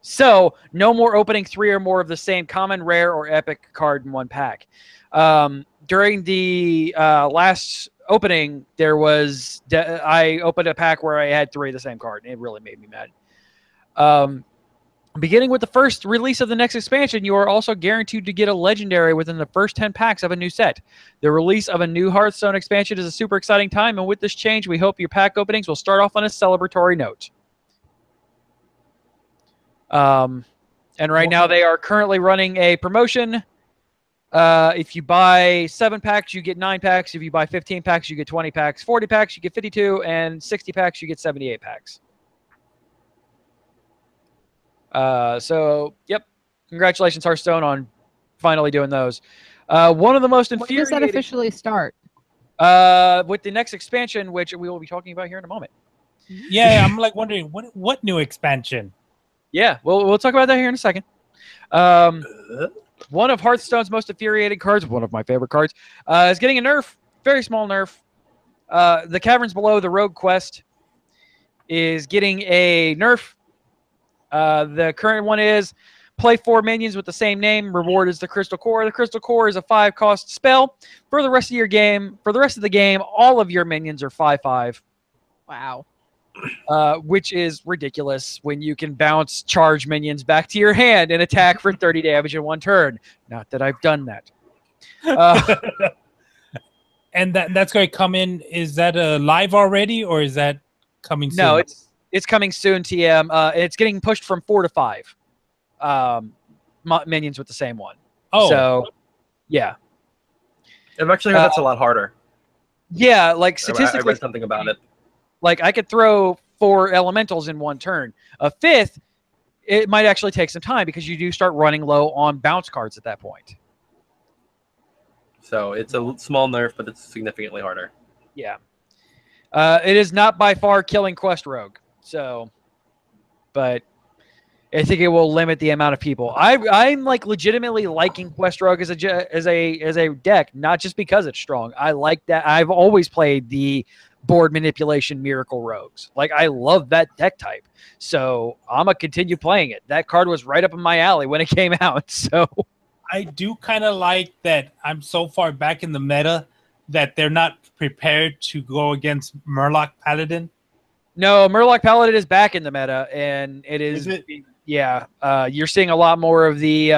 So, no more opening 3 or more of the same common, rare, or epic card in one pack. During the last opening, I opened a pack where I had 3 of the same card, and it really made me mad. Beginning with the first release of the next expansion, you are also guaranteed to get a legendary within the first 10 packs of a new set. The release of a new Hearthstone expansion is a super exciting time, and with this change, we hope your pack openings will start off on a celebratory note. And right now, they are currently running a promotion. If you buy 7 packs, you get 9 packs. If you buy 15 packs, you get 20 packs. 40 packs, you get 52. And 60 packs, you get 78 packs. So, yep. Congratulations, Hearthstone, on finally doing those. One of the most infuriating... When does that officially start? With the next expansion, which we will be talking about here in a moment. Yeah, I'm like wondering what new expansion? Yeah, we'll talk about that here in a second. One of Hearthstone's most infuriating cards, one of my favorite cards, is getting a nerf. Very small nerf. The Caverns Below, the Rogue Quest, is getting a nerf. The current one is play 4 minions with the same name. Reward is the Crystal Core. The Crystal Core is a 5-cost spell. For the rest of your game, for the rest of the game, all of your minions are 5/5. Wow. Which is ridiculous when you can bounce charge minions back to your hand and attack for 30 damage in one turn. Not that I've done that. And that's going to come in. Is that live already, or is that coming soon? No, it's coming soon, TM. It's getting pushed from 4 to 5 minions with the same one. Oh. So, yeah. I've actually heard that's a lot harder. Yeah, like statistically. I read something about it. Like, I could throw 4 elementals in one turn. A 5th, it might actually take some time because you do start running low on bounce cards at that point. So it's a small nerf, but it's significantly harder. Yeah. It is not by far killing Quest Rogue. So, but I think it will limit the amount of people. I'm like legitimately liking Quest Rogue as a deck, not just because it's strong. I like that. I've always played the board manipulation miracle rogues. Like, I love that deck type. So I'm gonna continue playing it. That card was right up in my alley when it came out. So I do kind of like that I'm so far back in the meta that they're not prepared to go against Murloc Paladin. No, Murloc Paladin is back in the meta, and it is yeah, you're seeing a lot more of the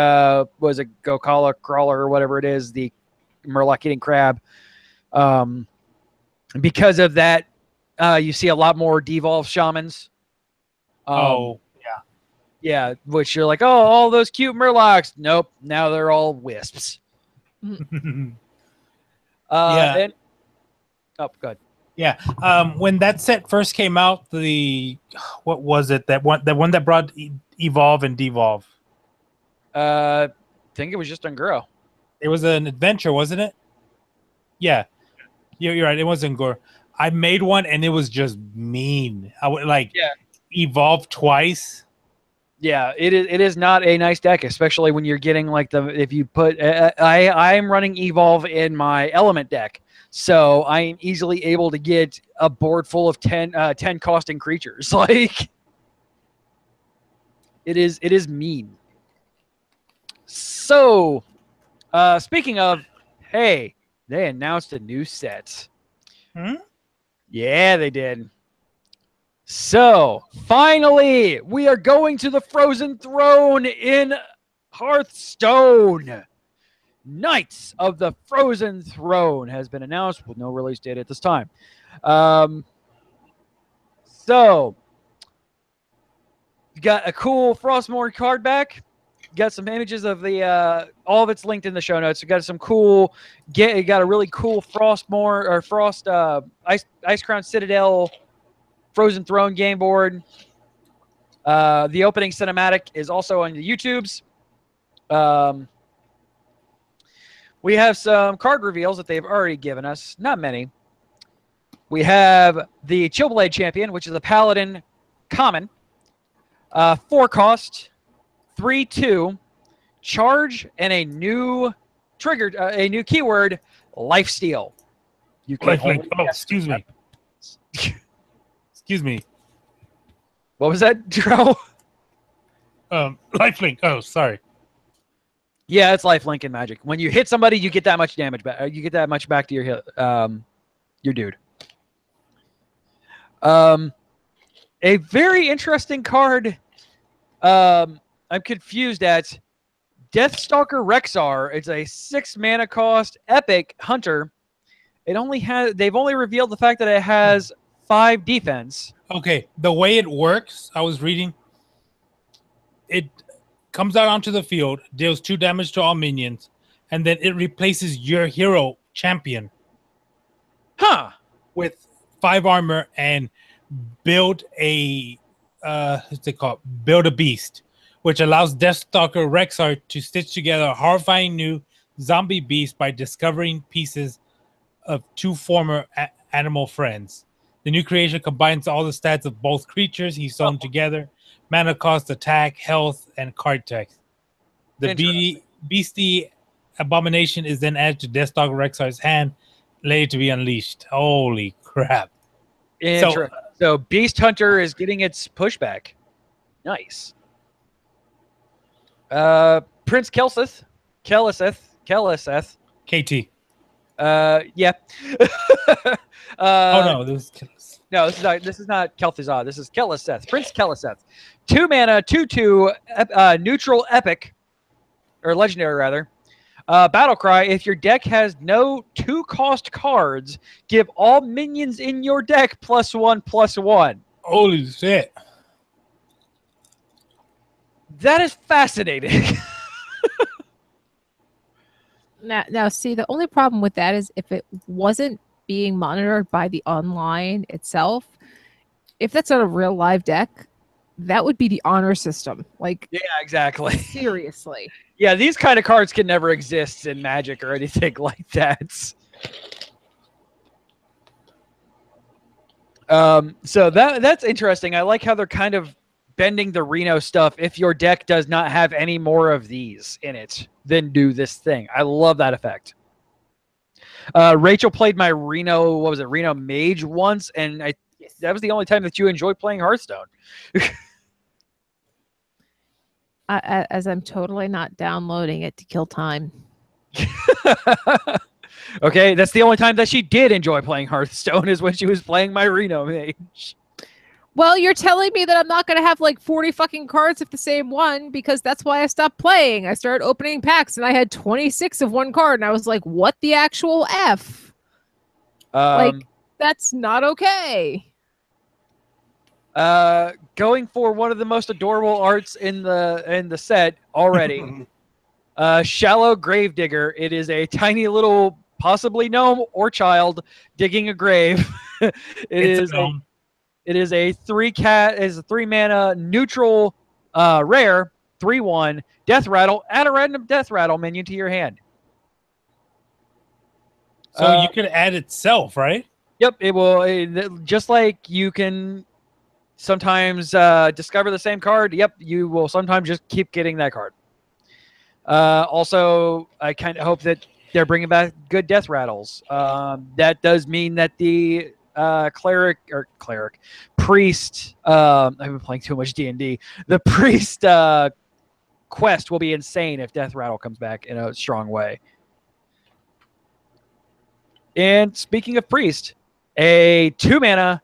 was it Gokala crawler or whatever it is, the Murloc eating crab. Because of that, you see a lot more devolved shamans. Oh, Yeah, which you're like, oh, all those cute Murlocs. Nope, now they're all wisps. yeah. And, oh, good. Yeah. When that set first came out, what was it? That one that brought Evolve and Devolve. I think it was just Unguro. It was an adventure, wasn't it? Yeah. You're right. It wasn't Gore. I made one and it was just mean. I would evolve twice. Yeah, it is not a nice deck, especially when you're getting like if you put I'm running Evolve in my Element deck, so I am easily able to get a board full of 10 costing creatures. Like it is mean. So, speaking of, hey, they announced a new set. Yeah, they did. So, finally, we are going to the Frozen Throne in Hearthstone. Knights of the Frozen Throne has been announced with no release date at this time. So, you got a cool Frostmourne card back. You got some images of the all of it's linked in the show notes. You got some cool you got a really cool Frostmourne or Frost Ice Crown Citadel Frozen Throne game board. The opening cinematic is also on the YouTubes. We have some card reveals that they've already given us. Not many. We have the Chillblade Champion, which is a Paladin common. 4 cost, 3/2, charge, and a new trigger, a new keyword, Lifesteal. You can excuse me. Excuse me. What was that, Dro? Lifelink. Oh, sorry. Yeah, it's lifelink in Magic. When you hit somebody, you get that much damage back. You get that much back to your dude. A very interesting card. I'm confused at Deathstalker Rexar. It's a 6 mana cost epic hunter. They've only revealed the fact that it has 5 defense. Okay, the way it works, I was reading, it comes out onto the field, deals 2 damage to all minions, and then it replaces your hero champion. With 5 armor and build a build a beast, which allows Deathstalker Rexar to stitch together a horrifying new zombie beast by discovering pieces of 2 former animal friends. The new creation combines all the stats of both creatures he's sewn together: mana cost, attack, health, and card text. The beastie abomination is then added to Deathstalker Rexar's hand, later to be unleashed. Holy crap. So Beast Hunter is getting its pushback. Nice. Prince Kel'Theth. KT. Yeah. Oh no, this is not Kel'Thuzad. This is Kel'Theth. Prince Kel'Theth. 2 mana, 2/2, neutral epic, or legendary rather. Battle cry: if your deck has no 2-cost cards, give all minions in your deck +1/+1. Holy shit. That is fascinating. Now, see, the only problem with that is if it wasn't being monitored by the online itself, if that's not a real live deck, that would be the honor system. Like, yeah, exactly. Seriously. Yeah, these kind of cards can never exist in Magic or anything like that. So that's interesting. I like how they're kind of bending the Reno stuff. If your deck does not have any more of these in it, then do this thing. I love that effect. Rachel played my Reno, Reno Mage once, and that was the only time that you enjoyed playing Hearthstone. As I'm totally not downloading it to kill time. Okay, that's the only time that she did enjoy playing Hearthstone is when she was playing my Reno Mage. Well, you're telling me that I'm not going to have like 40 fucking cards of the same one because that's why I stopped playing. I started opening packs and I had 26 of one card and I was like, what the actual F? Like, that's not okay. Going for one of the most adorable arts in the set already. Shallow Gravedigger. It is a tiny little, possibly gnome or child digging a grave. It is a 3 mana neutral rare 3/1 death rattle. Add a random death rattle minion to your hand. So you could add itself, right? Yep, it will. Just like you can sometimes discover the same card. Yep, you will sometimes just keep getting that card. Also, I kind of hope that they're bringing back good death rattles. That does mean that the priest. I've been playing too much D&D. The priest quest will be insane if death rattle comes back in a strong way. And speaking of priest, a 2-mana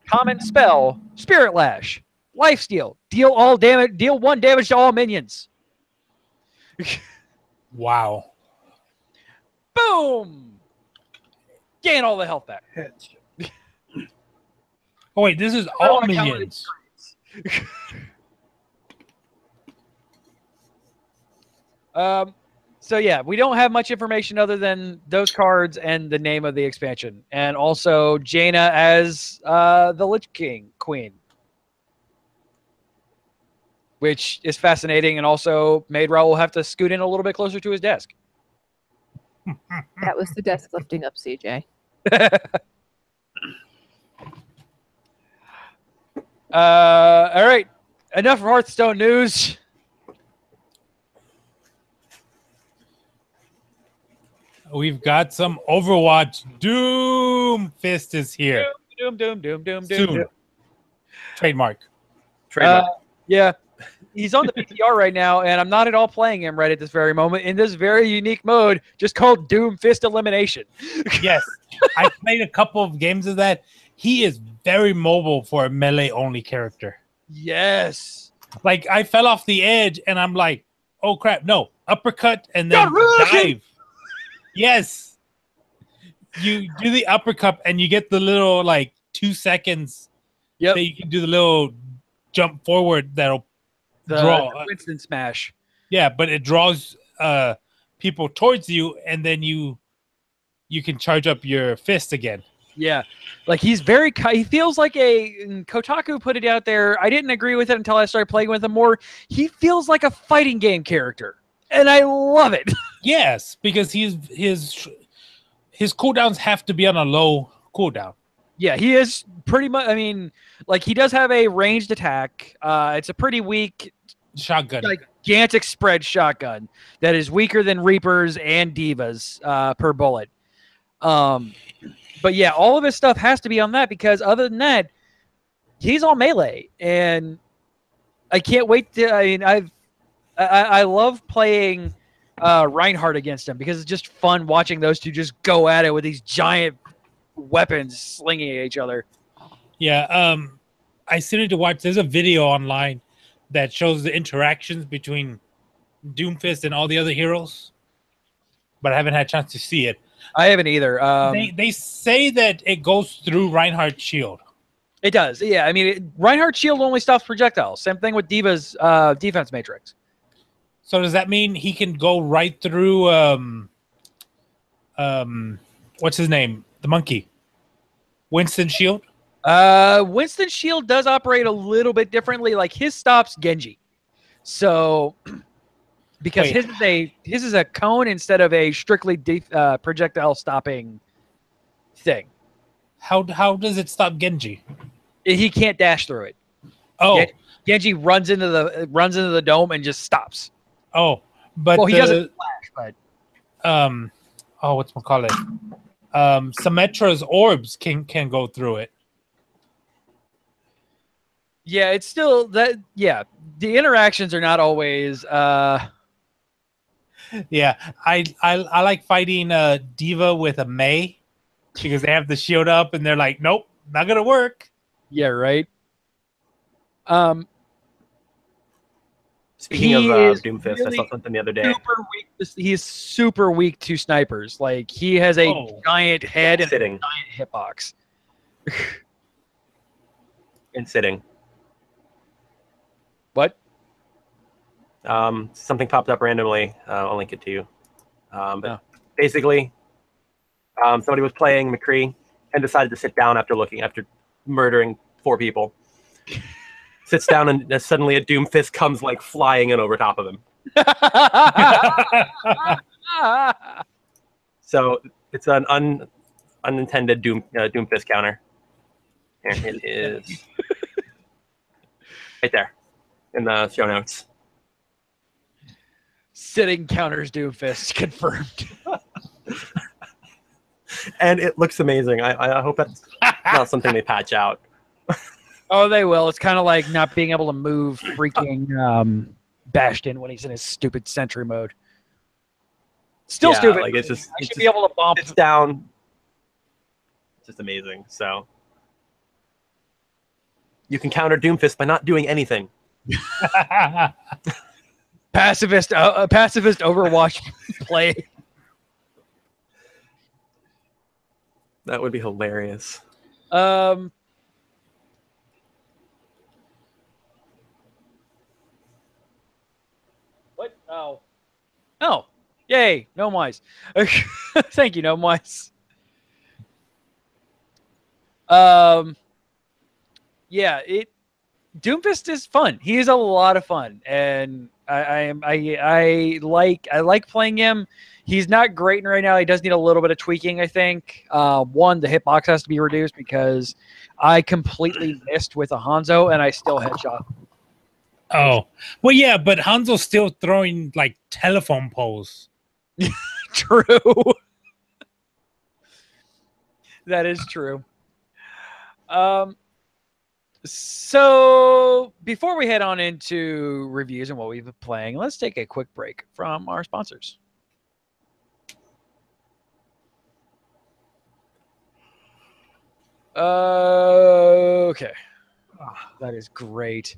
common spell, Spirit Lash, Lifesteal, deal 1 damage to all minions. Wow. Boom! Gain all the health back. Oh wait, this is all minions. So yeah, we don't have much information other than those cards and the name of the expansion, and also Jaina as the Lich King Queen, which is fascinating, and also made Raul have to scoot in a little bit closer to his desk. That was the desk lifting up, CJ. All right, enough of Hearthstone news. We've got some Overwatch. Doom Fist is here. Doom. Soon. Trademark. Yeah, he's on the PTR right now, and I'm not at all playing him right at this very moment in this very unique mode, just called Doom Fist Elimination. Yes, I played a couple of games of that. He is very mobile for a melee-only character. Yes. Like, I fell off the edge, and I'm like, oh, crap, no. Uppercut, and then dive. Yes. You do the uppercut, and you get the little, 2 seconds that you can do the little jump forward that'll draw. The Winston smash. Yeah, but it draws people towards you, and then you can charge up your fist again. Yeah, he's very. He feels like Kotaku put it out there. I didn't agree with it until I started playing with him more. He feels like a fighting game character, and I love it. Yes, because his cooldowns have to be on a low cooldown. Yeah, he is pretty much. I mean, he does have a ranged attack. It's a pretty weak shotgun, gigantic spread shotgun that is weaker than Reapers and Divas per bullet. But yeah, all of his stuff has to be on that because other than that, he's all melee, and I can't wait to. I mean, I love playing Reinhardt against him because it's just fun watching those two just go at it with these giant weapons slinging at each other. Yeah, I still need to watch. There's a video online that shows the interactions between Doomfist and all the other heroes, but I haven't had a chance to see it. I haven't either. They say that it goes through Reinhardt's shield. It does, yeah. I mean, Reinhardt's shield only stops projectiles. Same thing with Diva's defense matrix. So does that mean he can go right through? What's his name? The monkey. Winston shield. Winston shield does operate a little bit differently. His stops Genji, so. Because his is a cone instead of a strictly projectile stopping thing. How does it stop Genji? He can't dash through it. Oh, Genji runs into the dome and just stops. Oh, but he doesn't flash. But whatchamacallit? Symmetra's orbs can go through it. Yeah, it's still that. Yeah, the interactions are not always. Yeah, I like fighting Diva with a Mei because they have the shield up and they're like, nope, not gonna work. Yeah, right. Speaking of He is Doomfist, really I saw something the other day. super weak. He is super weak to snipers. Like he has a giant head and a Sitting. giant hitbox. And sitting. What? Something popped up randomly. I'll link it to you. But Oh. basically, somebody was playing McCree and decided to sit down after murdering 4 people. Sits down and suddenly a Doomfist comes like flying in over top of him. So it's an unintended Doomfist counter. Here it is. Right there in the show notes. Sitting counters Doomfist confirmed. And it looks amazing. I hope that's not something they patch out. Oh, they will. It's kind of like not being able to move freaking Bastion when he's in his stupid sentry mode. Still stupid. Like it's just I should be able to bump. It's down. It's just amazing. So you can counter Doomfist by not doing anything. Pacifist Overwatch play. That would be hilarious. What? Oh. Oh. Yay. Gnome Wise. Thank you, Gnome Wise. Yeah, Doomfist is fun. He is a lot of fun, and I like playing him. He's not great right now. He does need a little bit of tweaking, I think. One, the hitbox has to be reduced because I completely missed with a Hanzo, and I still headshot. Oh, well, yeah, but Hanzo's still throwing like telephone poles. True. That is true. So before we head on into reviews and what we've been playing, let's take a quick break from our sponsors. Okay. Oh, that is great.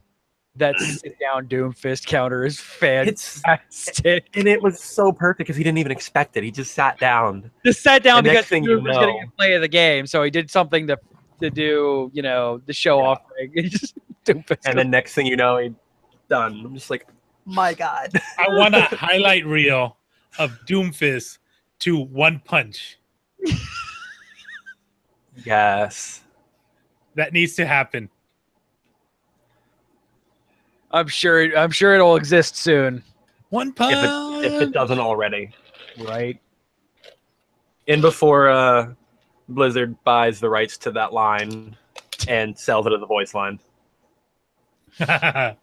That sit-down Doomfist counter is fantastic. And it was so perfect because he didn't even expect it. He just sat down. Just sat down And because next thing he you was getting know- to play the game, so he did something to do, the show off thing. Just Doomfist. And then next thing you know, he's done. I'm just like, my God. I want a highlight reel of Doomfist to one punch. Yes. That needs to happen. I'm sure it'll exist soon. One punch. If it doesn't already. Right. And before Blizzard buys the rights to that line and sells it as a voice line. I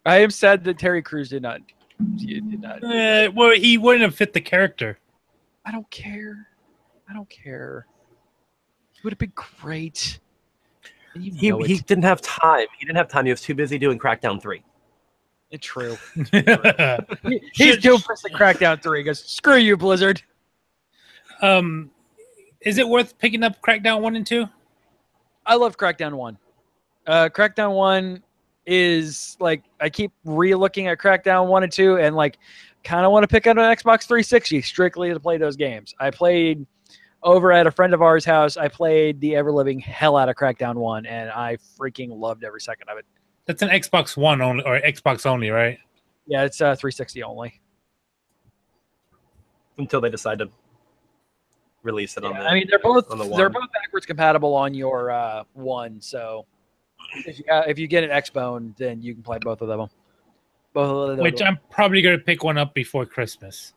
am sad that Terry Crews did not. Well, he wouldn't have fit the character. I don't care. It would have been great. And He didn't have time. He was too busy doing Crackdown 3. It's true. He's Doomfist in Crackdown 3. He goes, screw you, Blizzard. Is it worth picking up Crackdown 1 and 2? I love Crackdown 1. Crackdown 1 is like, I keep re-looking at Crackdown 1 and 2 and like kind of want to pick up an Xbox 360 strictly to play those games. I played over at a friend of ours' house. I played the ever-living hell out of Crackdown 1 and I freaking loved every second of it. That's an Xbox One only or Xbox only, right? Yeah, it's 360 only. Until they decide to release it on the. I mean, they're both on the one. backwards compatible on your one. So if you get an Xbone, then you can play both of them. Which I'm probably gonna pick one up before Christmas.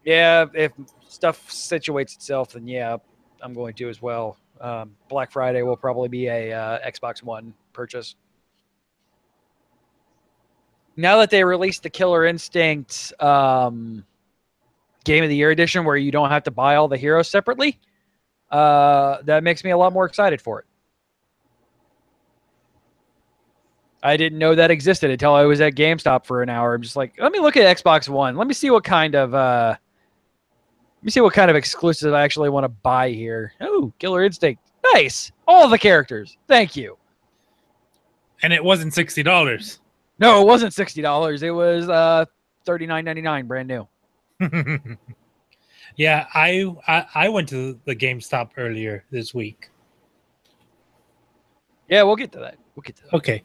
Yeah, if stuff situates itself, then yeah, I'm going to as well. Black Friday will probably be a Xbox One purchase. Now that they released the Killer Instinct Game of the Year edition, where you don't have to buy all the heroes separately, that makes me a lot more excited for it. I didn't know that existed until I was at GameStop for an hour. I'm just like, let me look at Xbox One. Let me see what kind of exclusive I actually want to buy here. Oh, Killer Instinct. Nice. All the characters. Thank you. And it wasn't $60. No, it wasn't $60. It was $39.99, brand new. Yeah, I went to the GameStop earlier this week. Yeah, we'll get to that. Okay.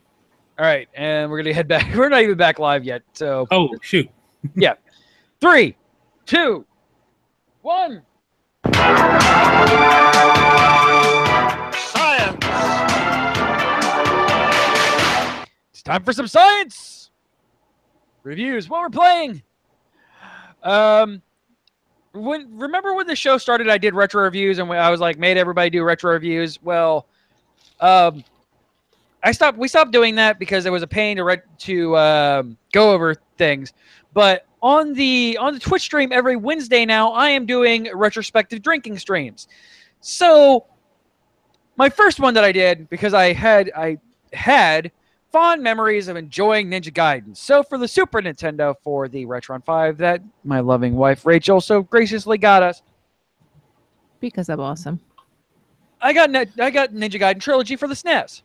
All right, and we're gonna head back. We're not even back live yet, so. Oh shoot. Yeah. 3, 2, 1. Science. It's time for some science reviews. What we're playing. Remember when the show started? I did retro reviews, and I was like, made everybody do retro reviews. Well, we stopped doing that because it was a pain to go over things. But on the Twitch stream every Wednesday now, I am doing retrospective drinking streams. So my first one that I did, because I had fond memories of enjoying Ninja Gaiden. So for the Super Nintendo, for the Retron 5 that my loving wife Rachel so graciously got us, Because I'm awesome. I got Ninja Gaiden Trilogy for the SNES.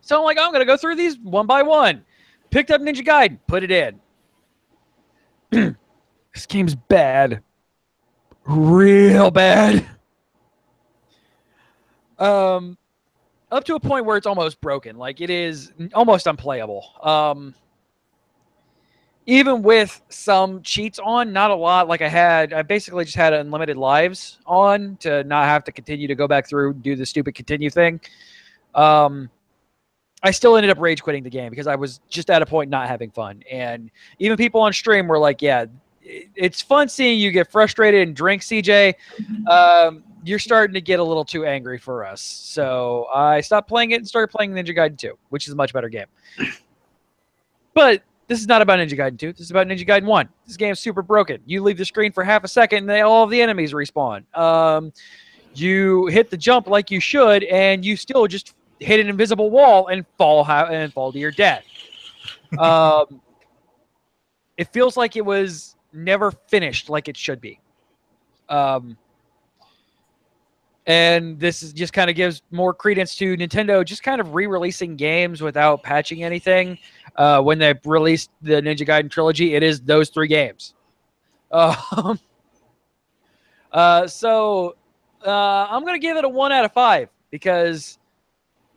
So I'm like, I'm gonna go through these one by one. Picked up Ninja Gaiden, put it in. This game's bad, real bad. Up to a point where it's almost broken. Like, it is almost unplayable. Even with some cheats on, not a lot. Like, I basically just had unlimited lives on to not have to continue to go back through and do the stupid continue thing. I still ended up rage quitting the game because I was just at a point not having fun. And even people on stream were like, yeah, it's fun seeing you get frustrated and drink, CJ. You're starting to get a little too angry for us. So I stopped playing it and started playing Ninja Gaiden 2, which is a much better game. But this is not about Ninja Gaiden 2. This is about Ninja Gaiden 1. This game is super broken. You leave the screen for half a second and all of the enemies respawn. You hit the jump like you should, and you still just hit an invisible wall and fall to your death. It feels like it was never finished like it should be. And this just kind of gives more credence to Nintendo just kind of re-releasing games without patching anything. When they released the Ninja Gaiden trilogy, it is those 3 games. So I'm going to give it a 1 out of 5 because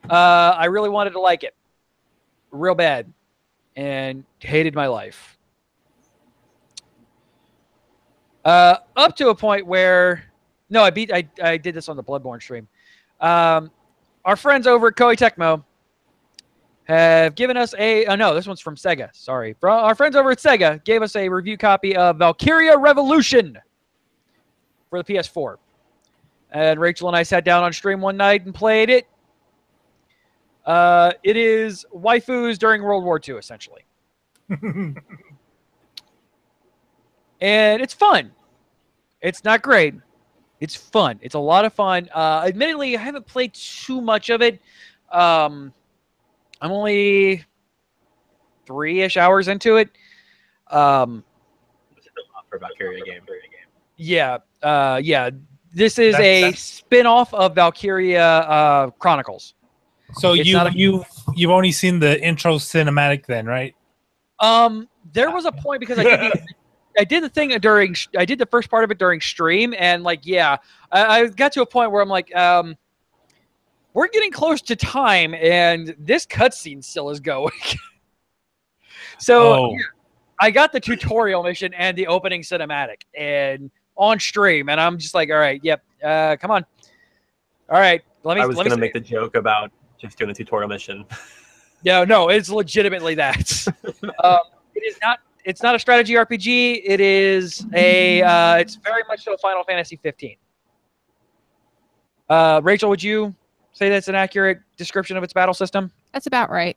I really wanted to like it real bad and hated my life. Up to a point where, no, I did this on the Bloodborne stream. Our friends over at Koei Tecmo have given us no, this one's from Sega. Sorry. Our friends over at Sega gave us a review copy of Valkyria Revolution for the PS4. And Rachel and I sat down on stream one night and played it. It is waifus during World War II, essentially. And it's fun. It's not great. It's fun. It's a lot of fun. Admittedly, I haven't played too much of it. I'm only 3-ish hours into it. For Valkyria game. Yeah. Yeah. This is a spin-off of Valkyria Chronicles. So you've only seen the intro cinematic then, right? There was a point because I did the first part of it during stream, and like, yeah, I got to a point where I'm like, we're getting close to time, and this cutscene still is going. So yeah, I got the tutorial mission and the opening cinematic, and on stream, and I'm just like, all right, yep, come on, all right. I was going to make the joke about just doing the tutorial mission. No, it's legitimately that. It is not. It's not a strategy RPG. It is it's very much so Final Fantasy 15. Rachel, would you say that's an accurate description of its battle system? That's about right.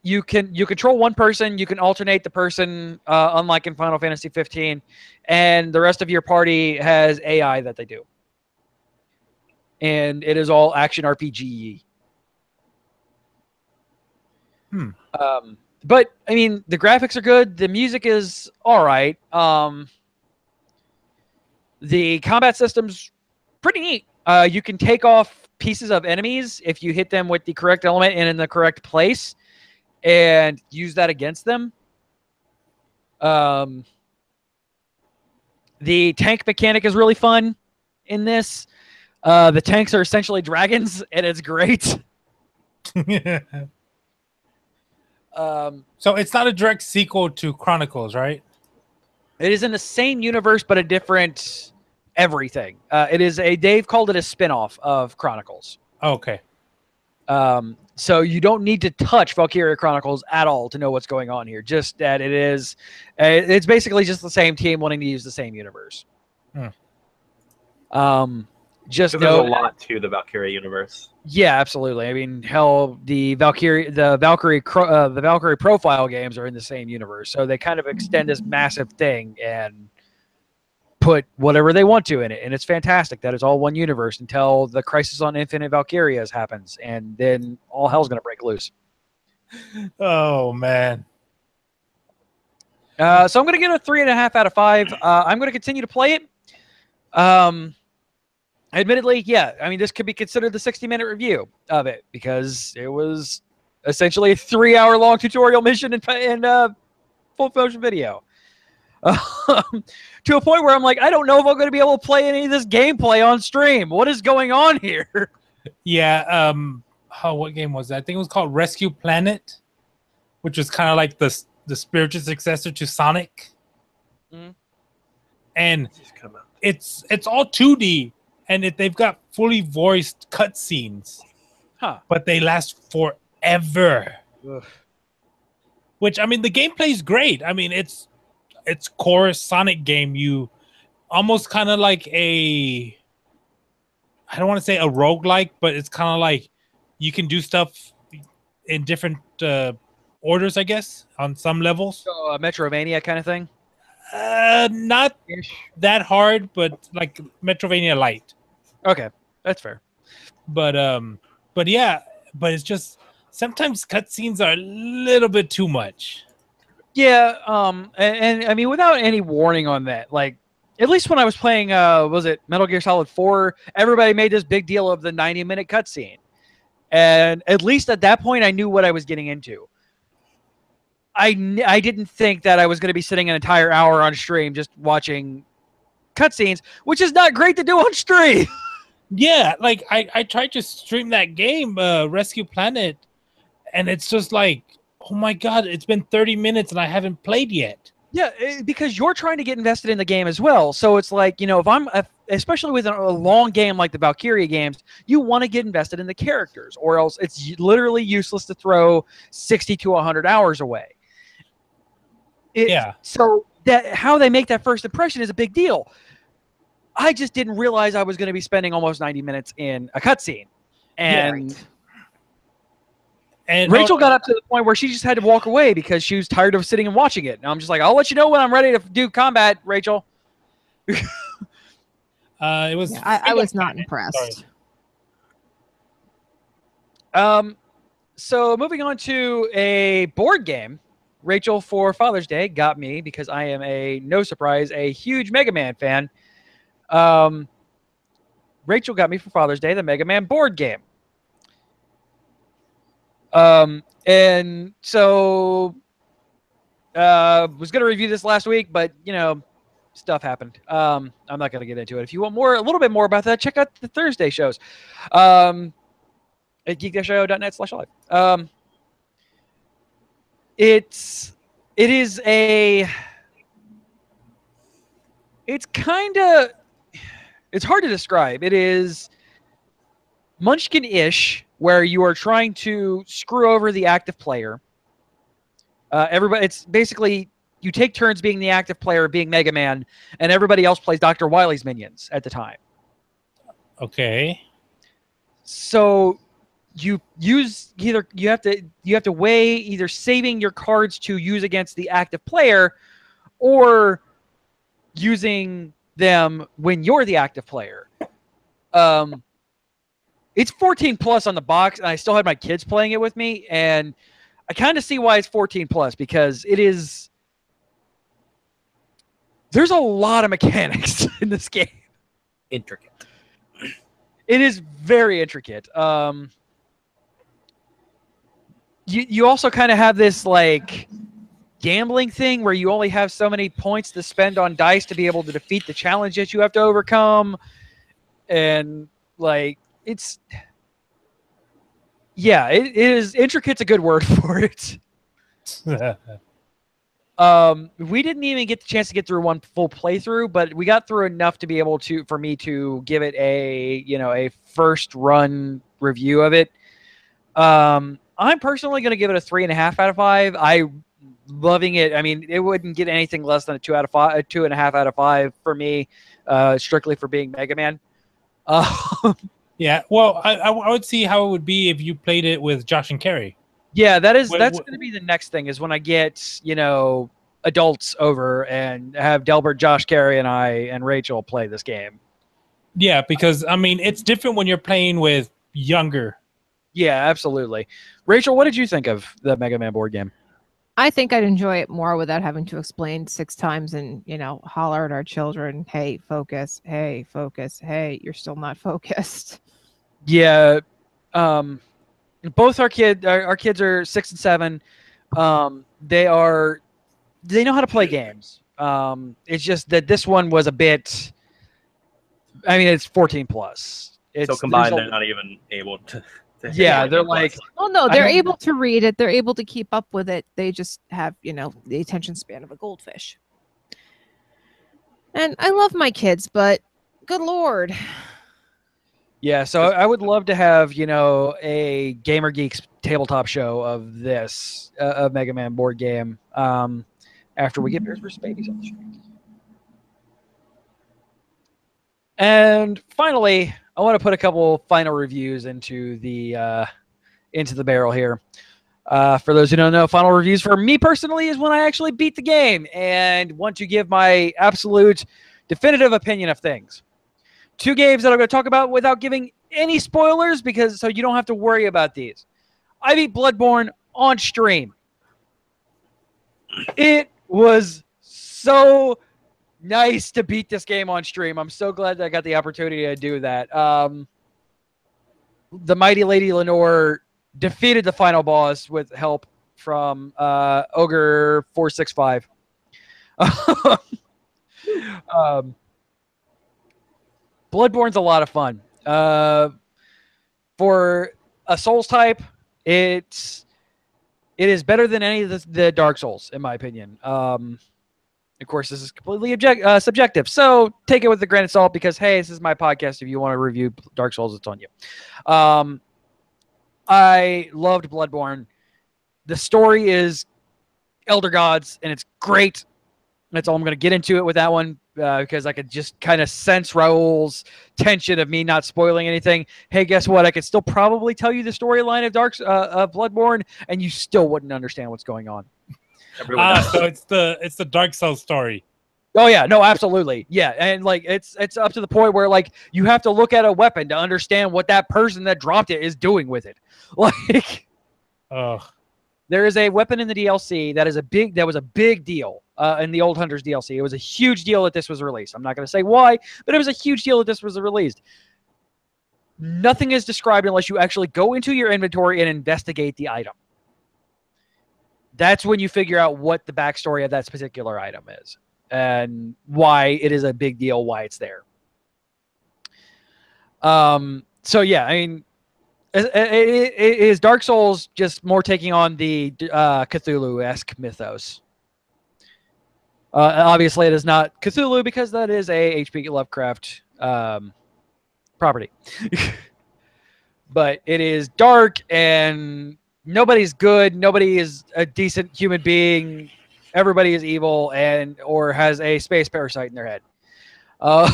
You control one person. You can alternate the person, unlike in Final Fantasy 15, and the rest of your party has AI that they do. And it is all action RPG. But I mean, the graphics are good. The music is all right. The combat system's pretty neat. You can take off pieces of enemies if you hit them with the correct element and in the correct place, and use that against them. The tank mechanic is really fun in this. The tanks are essentially dragons, and it's great. So it's not a direct sequel to Chronicles, right? It is in the same universe, but a different everything. They've called it a spin-off of Chronicles. Okay. So you don't need to touch Valkyria Chronicles at all to know what's going on here. Just that it's basically just the same team wanting to use the same universe. Just There's know a lot to the Valkyria universe. Yeah, absolutely. I mean, hell, the Valkyrie profile games are in the same universe, so they kind of extend this massive thing and put whatever they want to in it, and it's fantastic. That is all one universe until the Crisis on Infinite Valkyrias happens, and then all hell's gonna break loose. Oh man. So I'm gonna give it a 3.5 out of 5. I'm gonna continue to play it. Admittedly, yeah, I mean, this could be considered the 60-minute review of it because it was essentially a 3-hour-long tutorial mission in full motion video. To a point where I'm like, I don't know if I'm going to be able to play any of this gameplay on stream. What is going on here? Yeah. What game was that? I think it was called Rescue Planet, which was kind of like the spiritual successor to Sonic. And it's all 2D. And they've got fully voiced cutscenes, but they last forever. Ugh. Which, I mean, the gameplay is great. I mean, it's core Sonic game. You almost kind of like I don't want to say a roguelike, but it's kind of like you can do stuff in different orders, I guess, on some levels. So, Metrovania kind of thing? Not that hard, but like Metrovania Light. Okay, that's fair. But yeah, but it's just sometimes cutscenes are a little bit too much. Yeah, and I mean, without any warning on that, like, at least when I was playing, was it Metal Gear Solid 4, everybody made this big deal of the 90-minute cutscene. And at least at that point, I knew what I was getting into. I didn't think that I was going to be sitting an entire hour on stream just watching cutscenes, which is not great to do on stream. Yeah, like I tried to stream that game, Rescue Planet, and it's just like, oh my god, it's been 30 minutes and I haven't played yet. Yeah, because you're trying to get invested in the game as well. So it's like, especially with a long game like the Valkyria games, you want to get invested in the characters, or else it's literally useless to throw 60 to 100 hours away. So how they make that first impression is a big deal. I just didn't realize I was going to be spending almost 90 minutes in a cutscene. And Rachel got up to the point where she just had to walk away because she was tired of sitting and watching it. And I'm just like, I'll let you know when I'm ready to do combat, Rachel. It was. I was not impressed. So moving on to a board game, Rachel for Father's Day got me, because I am no surprise, a huge Mega Man fan. Rachel got me for Father's Day the Mega Man board game. And so was going to review this last week, but stuff happened. I'm not going to get into it. If you want a little bit more about that, check out the Thursday shows at geek-io.net/live. It's hard to describe. It is Munchkin-ish, where you are trying to screw over the active player. It's basically you take turns being the active player, being Mega Man, and everybody else plays Dr. Wily's minions at the time. Okay. So you have to weigh either saving your cards to use against the active player, or using them when you're the active player. It's 14 plus on the box, and I still had my kids playing it with me, and I kind of see why it's 14 plus, because there's a lot of mechanics in this game. Intricate. It is very intricate. You also kind of have this like gambling thing where you only have so many points to spend on dice to be able to defeat the challenge that you have to overcome, and like it's it is intricate's a good word for it. We didn't even get the chance to get through one full playthrough, but we got through enough to be able to, for me to give it a first run review of it. I'm personally going to give it a 3.5 out of 5. I loving it. I mean, it wouldn't get anything less than a 2 out of 5, a 2.5 out of 5 for me, strictly for being Mega Man. Yeah, well, I would see how it would be if you played it with Josh and Carrie. Yeah, that's going to be the next thing, is when I get, adults over and have Delbert, Josh, Carey, and I and Rachel play this game. Yeah, because I mean, it's different when you're playing with younger. Yeah, absolutely. Rachel, what did you think of the Mega Man board game? I think I'd enjoy it more without having to explain 6 times and, holler at our children, hey, focus, hey, you're still not focused. Yeah. Both our kids are 6 and 7. They know how to play games. It's just that this one was a bit, I mean, it's 14 plus. So combined, they're not even able to yeah, they're like, well, no, they're able to read it. They're able to keep up with it. They just have, the attention span of a goldfish. And I love my kids, but good Lord. Yeah, so I would love to have, a Gamer Geeks tabletop show of this, of Mega Man board game, after we get Bears vs. Babies on the stream. And finally, I want to put a couple final reviews into the barrel here. For those who don't know, final reviews for me personally is when I actually beat the game and want to give my absolute definitive opinion of things. 2 games that I'm going to talk about without giving any spoilers, so you don't have to worry about these. I beat Bloodborne on stream. It was so nice to beat this game on stream. I'm so glad that I got the opportunity to do that. The mighty Lady Lenore defeated the final boss with help from Ogre 465. Bloodborne's a lot of fun. For a Souls type, it is better than any of the Dark Souls, in my opinion. Of course, this is completely subjective, so take it with a grain of salt because, hey, this is my podcast. If you want to review Dark Souls, it's on you. I loved Bloodborne. The story is Elder Gods, and it's great. That's all I'm going to get into it with that one because I could just kind of sense Raul's tension of me not spoiling anything. Hey, guess what? I could still probably tell you the storyline of Bloodborne, and you still wouldn't understand what's going on. So it's the Dark Souls story. Oh yeah, no, absolutely, yeah, and like it's up to the point where like you have to look at a weapon to understand what that person that dropped it is doing with it. Like, there is a weapon in the DLC that was a big deal in the Old Hunters DLC. It was a huge deal that this was released. I'm not going to say why, but it was a huge deal that this was released. Nothing is described unless you actually go into your inventory and investigate the item. That's when you figure out what the backstory of that particular item is and why it is a big deal, why it's there. So yeah, I mean, it is Dark Souls just more taking on the Cthulhu-esque mythos. Obviously, it is not Cthulhu because that is a H.P. Lovecraft property. But it is dark and nobody's good. Nobody is a decent human being. Everybody is evil or has a space parasite in their head. So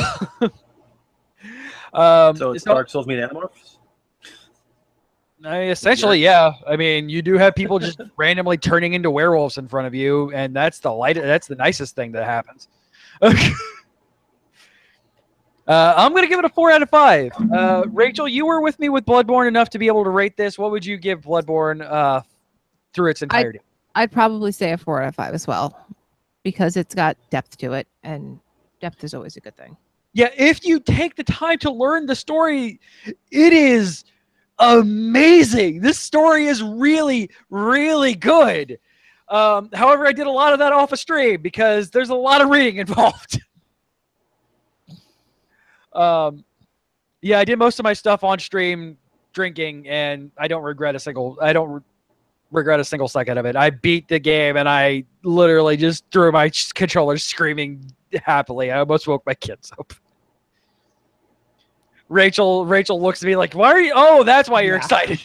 it's Dark Souls meet Animorphs? Essentially, yeah. I mean, you do have people just randomly turning into werewolves in front of you, and that's the nicest thing that happens. I'm going to give it a 4 out of 5. Rachel, you were with me with Bloodborne enough to be able to rate this. What would you give Bloodborne through its entirety? I'd probably say a 4 out of 5 as well, because it's got depth to it, and depth is always a good thing. Yeah, if you take the time to learn the story, it is amazing. This story is really, really good. However, I did a lot of that off a stream because there's a lot of reading involved. Yeah, I did most of my stuff on stream drinking, and I don't regret a single second of it. I beat the game, and I literally just threw my controller screaming happily. I almost woke my kids up. Rachel looks at me like, "Why are you? Oh, that's why you're excited."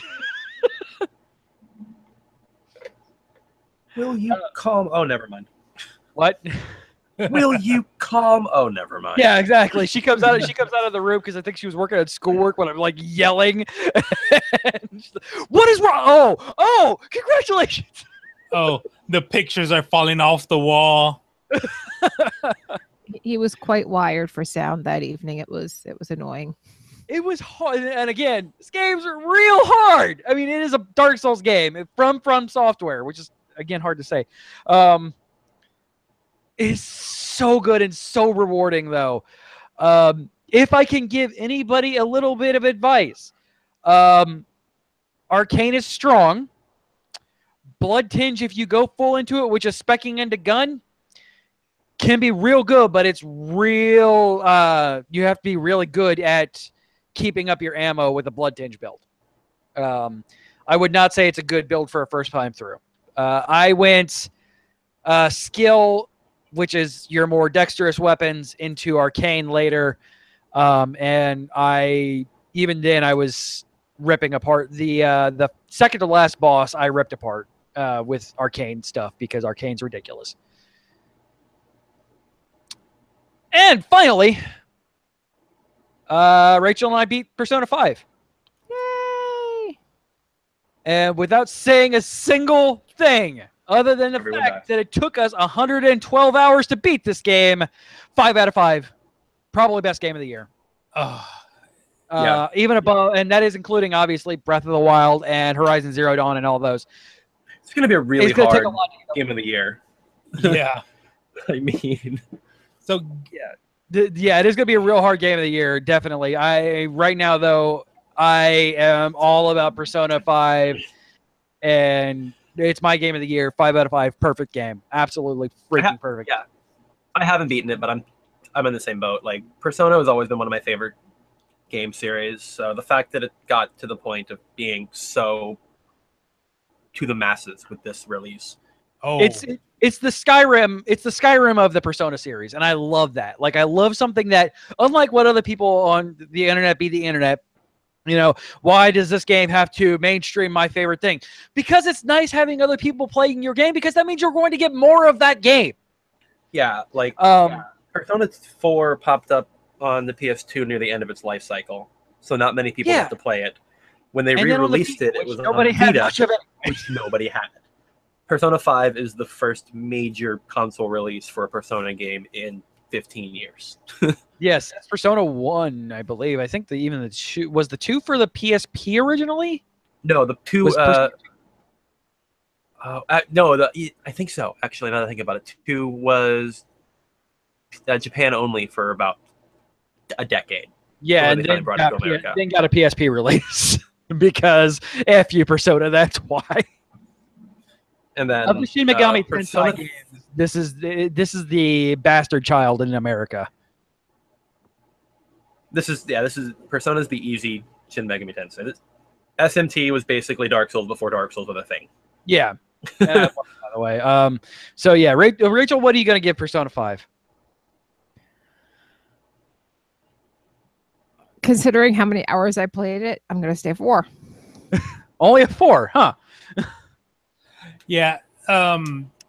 Will you calm? Oh, never mind. What? Will you calm? Oh, never mind. Yeah, exactly. She comes out of the room because I think she was working at schoolwork when I'm like yelling. What is wrong? Oh, congratulations. Oh, the pictures are falling off the wall. He was quite wired for sound that evening. It was annoying. It was hard, and again, this game's real hard. I mean, it is a Dark Souls game from Software, which is again hard to say. It's so good and so rewarding, though. If I can give anybody a little bit of advice, Arcane is strong. Blood Tinge, if you go full into it, which is speccing into gun, can be real good, but it's real. You have to be really good at keeping up your ammo with a Blood Tinge build. I would not say it's a good build for a first time through. I went skill, which is your more dexterous weapons, into Arcane later. And even then I was ripping apart the second to last boss. I ripped apart with Arcane stuff because Arcane's ridiculous. And finally, Rachel and I beat Persona 5. Yay! And without saying a single thing, other than the fact that it took us 112 hours to beat this game, 5 out of 5. Probably best game of the year. Even above, and that is including, obviously, Breath of the Wild and Horizon Zero Dawn and all those. It's going to be a really hard game of the year. Yeah. I mean... So, yeah, it is going to be a real hard game of the year, definitely. Right now, though, I am all about Persona 5, and it's my game of the year. 5 out of 5, perfect game, absolutely freaking perfect. Yeah, I haven't beaten it, but I'm in the same boat. Like, Persona has always been one of my favorite game series. So the fact that it got to the point of being so to the masses with this release, it's the Skyrim of the Persona series, and I love that. Like, I love something that, unlike what other people on the internet be the internet. You know, why does this game have to mainstream my favorite thing? Because it's nice having other people playing your game, because that means you're going to get more of that game. Yeah, like Persona 4 popped up on the PS2 near the end of its life cycle, so not many people got to play it. When they re-released it, it was nobody on had Vita, much of it. which nobody had. Persona 5 is the first major console release for a Persona game in 15 years. Yes, that's Persona 1, I believe. I think was the 2 for the PSP originally? No, the 2 I think so. Actually, now that I think about it, 2 was Japan only for about a decade. Yeah, and then got a PSP release because F you, Persona. That's why. And then of the Shin Megami Persona Tensei games, this is the bastard child in America. This is Persona's the easy Shin Megami Tensei. SMT was basically Dark Souls before Dark Souls was a thing. Yeah. By the way, so yeah, Rachel, what are you going to give Persona 5? Considering how many hours I played it, I'm going to stay 4. Only a 4, huh? Yeah.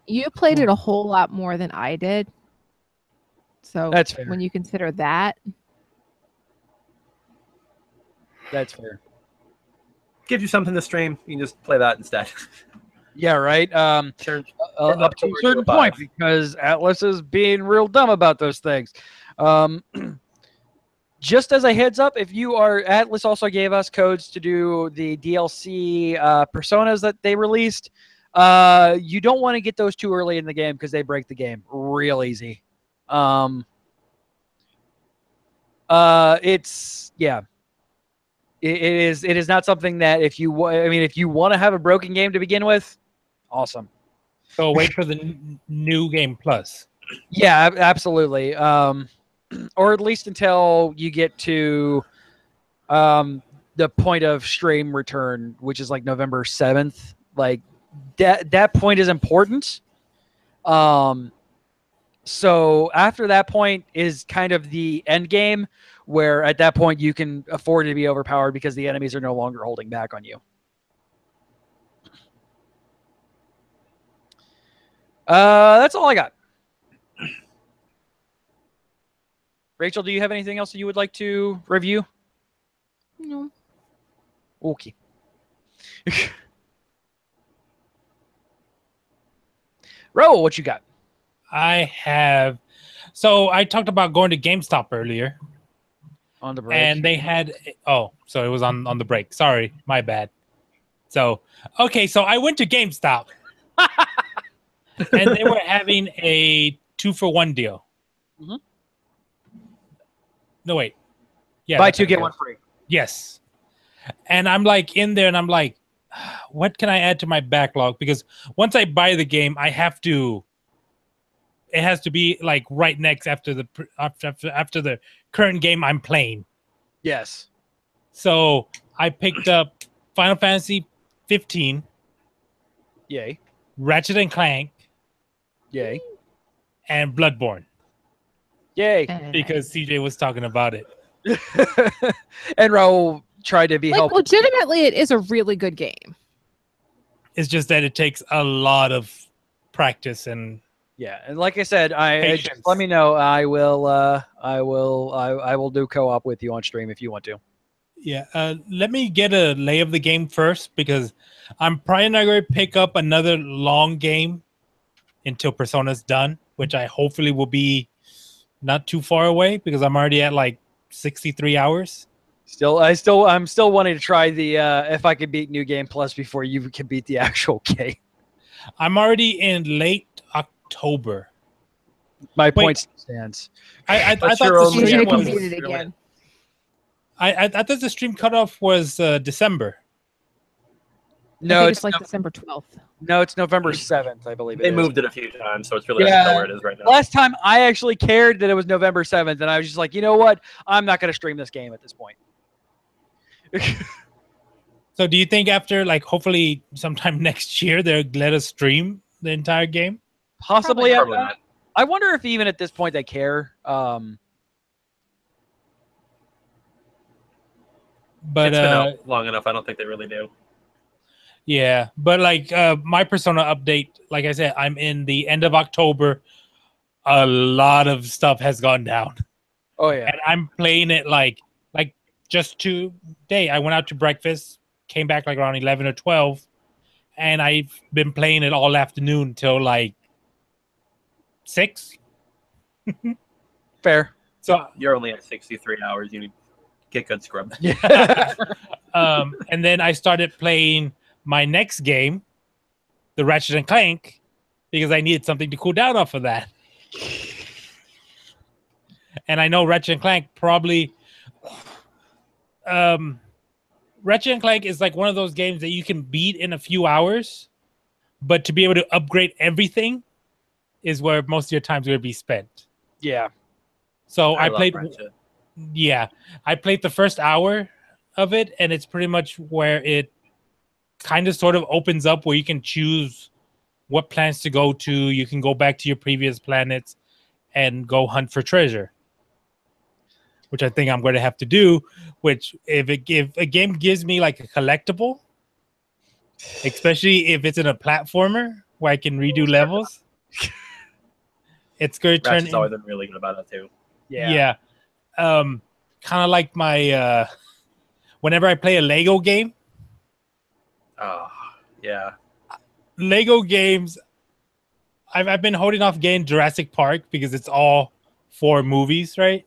You played it a whole lot more than I did. So that's fair. When you consider that. That's fair. Gives you something to stream. You can just play that instead. Yeah, right. Up to a certain point, because Atlas is being real dumb about those things. Just as a heads up, if you are, Atlas also gave us codes to do the DLC personas that they released. You don't want to get those too early in the game because they break the game real easy. It's yeah. It is not something that if you if you want to have a broken game to begin with, awesome. So wait for the new game plus. Yeah, absolutely. Or at least until you get to the point of stream return, which is like November 7th. Like that point is important. So after that point is kind of the end game, where at that point you can afford to be overpowered because the enemies are no longer holding back on you. That's all I got. Rachel, do you have anything else that you would like to review? No. Okay. Ro, what you got? I have. So I talked about going to GameStop earlier, On the break. and they had. Oh, so it was on the break. Sorry, my bad. So okay, so I went to GameStop, and they were having a 2-for-1 deal. Mhm. No wait, yeah, Buy that's two, what it get was. one free. Yes. And I'm like in there and I'm like, what can I add to my backlog? Because once I buy the game, it has to be like right next after the current game I'm playing. Yes. So I picked up Final Fantasy 15, Yay. Ratchet and Clank, Yay. and Bloodborne Yay. because CJ was talking about it. And Raul tried to be Like, helpful. legitimately, it is a really good game. It's just that it takes a lot of practice and Yeah, and like I said, just Patience. let me know. I will do co-op with you on stream if you want to. yeah. Let me get a lay of the game first because I'm probably not going to pick up another long game until Persona's done, which I hopefully will be not too far away because I'm already at like 63 hours. I'm still wanting to try the if I could beat New Game Plus before you can beat the actual game. I'm already in late October. My Wait. point stands. I What's thought your the only You're stream gonna game was, complete it again. I thought the stream cutoff was December. I No, think it's it's like December 12th. no, it's November 7th, I believe. They it is. moved it a few times, so it's really hard Yeah. to tell where it is right now. Last time I actually cared that it was November 7th, and I was just like, you know what? I'm not going to stream this game at this point. So do you think after like hopefully sometime next year they'll let us stream the entire game? Possibly. Probably not. I wonder if even at this point they care. But It's been out long enough. I don't think they really do. yeah, but like my Persona update, like I said, I'm in the end of October. A lot of stuff has gone down. Oh yeah. And I'm playing it like just today. I went out to breakfast, came back like around 11 or 12, and I've been playing it all afternoon till like 6. Fair. So You're only at 63 hours. You need to get good scrub. Yeah. and then I started playing my next game, the Ratchet and Clank, because I needed something to cool down off of that. And I know Ratchet and Clank probably Ratchet and Clank is like one of those games that you can beat in a few hours, but to be able to upgrade everything is where most of your time's going to be spent. Yeah. So I love played Ratchet. yeah, I played the first hour of it, and it's pretty much where it kind of sort of opens up where you can choose what planets to go to. You can go back to your previous planets and go hunt for treasure, which I think I'm going to have to do. Which if a game gives me like a collectible, especially if it's in a platformer where I can redo levels, it's going to turn. Ratchet's always been really good about that too. Yeah. Kind of like my whenever I play a Lego game, Oh, yeah. Lego games, I've been holding off getting Jurassic Park because it's all 4 movies, right?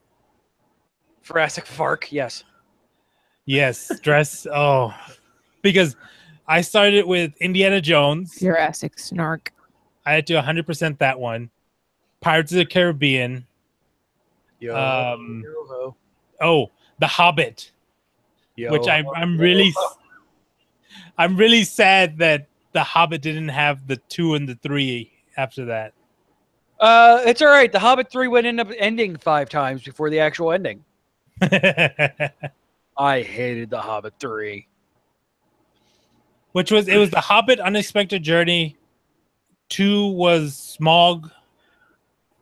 Jurassic Park. Yes. Yes, because I started with Indiana Jones. Jurassic Snark. I had to 100% that one. Pirates of the Caribbean. Yo-ho. Oh, The Hobbit, which I'm really sad that The Hobbit didn't have the 2 and the 3 after that. It's all right. The Hobbit 3 would end up ending 5 times before the actual ending. I hated The Hobbit 3. It was The Hobbit, Unexpected Journey. 2 was Smog.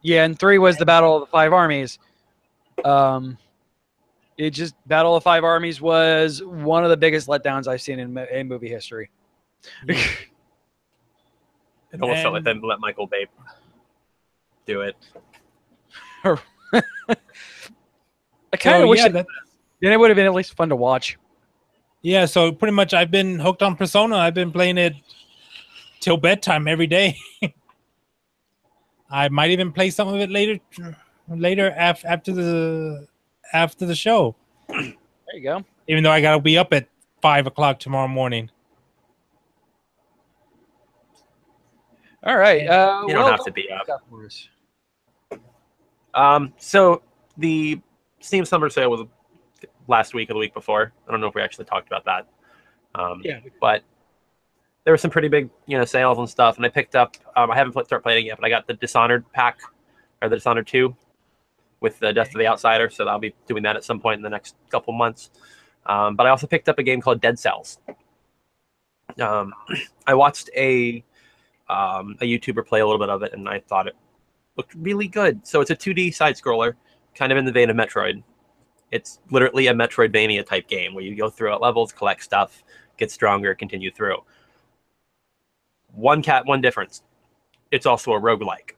Yeah, and 3 was the Battle of the Five Armies. It just Battle of Five Armies was one of the biggest letdowns I've seen in movie history. Yeah. It almost felt like they let Michael Bay do it. I kind of wish yeah, it would have been at least fun to watch. Yeah, so pretty much I've been hooked on Persona. I've been playing it till bedtime every day. I might even play some of it later after the show. There you go. Even though I gotta be up at 5 o'clock tomorrow morning. All right. You don't have to be up. So the Steam Summer Sale was last week or the week before. I don't know if we actually talked about that. Yeah. But there were some pretty big, sales and stuff, and I picked up. I haven't started playing it yet, but I got the Dishonored pack, or the Dishonored 2, with the Death of the Outsider. So I'll be doing that at some point in the next couple months. But I also picked up a game called Dead Cells. I watched a YouTuber play a little bit of it, and I thought it looked really good. So it's a 2D side scroller, kind of in the vein of Metroid. It's literally a Metroidvania type game where you go through levels, collect stuff, get stronger, continue through. One difference. It's also a roguelike.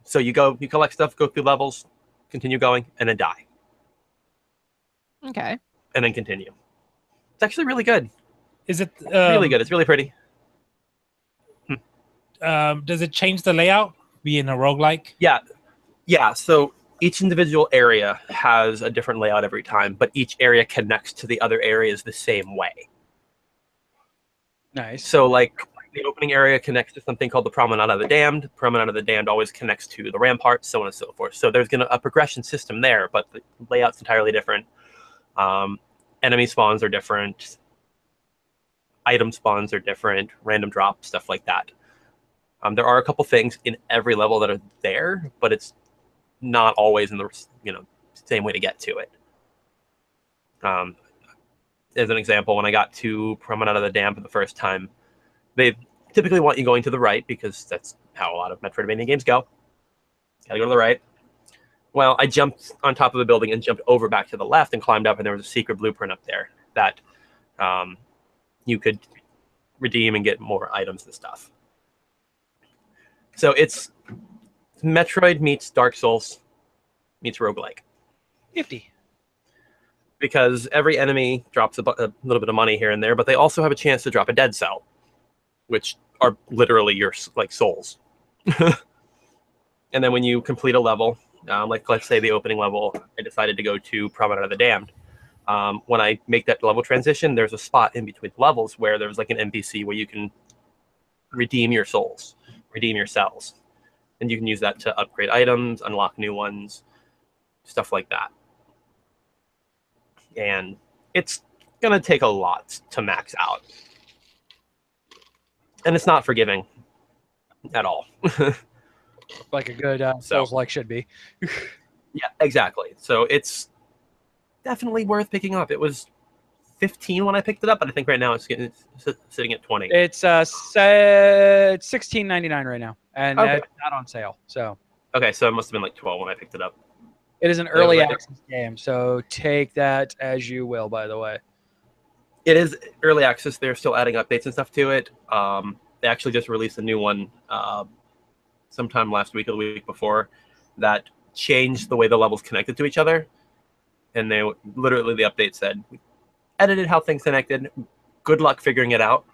So you collect stuff, go through levels, continue going, and then die. Okay. And then continue. It's actually really good. Is it really good? It's really pretty. Does it change the layout, being a roguelike? Yeah. So each individual area has a different layout every time, but each area connects to the other areas the same way. Nice. So, like, the opening area connects to something called the Promenade of the Damned. The Promenade of the Damned always connects to the Ramparts, so on and so forth. So there's a progression system there, but the layout's entirely different. Enemy spawns are different. Item spawns are different. Random drops, stuff like that. There are a couple things in every level that are there, but it's not always in the same way to get to it. As an example, when I got to Promenade of the Damned for the first time, they typically want you going to the right because that's how a lot of Metroidvania games go. Gotta go to the right. Well, I jumped on top of the building and jumped over back to the left and climbed up, and there was a secret blueprint up there that you could redeem and get more items and stuff. So it's Metroid meets Dark Souls meets roguelike. 50. Because every enemy drops a little bit of money here and there, but they also have a chance to drop a dead cell, which are literally your souls. And then when you complete a level, like let's say the opening level, I decided to go to Promenade of the Damned. When I make that level transition, there's a spot in between levels where there's like an NPC where you can redeem your souls, redeem your cells. And you can use that to upgrade items, unlock new ones, stuff like that. And it's going to take a lot to max out. And it's not forgiving at all. Like a good Souls-like should be. Yeah, exactly. So it's definitely worth picking up. It was $15 when I picked it up, but I think right now it's sitting at $20. It's $16.99 right now, and Okay. it's not on sale. So Okay, so it must have been like $12 when I picked it up. it is an early like- access game, so take that as you will. By the way, It is early access. They're still adding updates and stuff to it. They actually just released a new one sometime last week or the week before that changed the way the levels connected to each other. And they literally, the update said, we edited how things connected. Good luck figuring it out.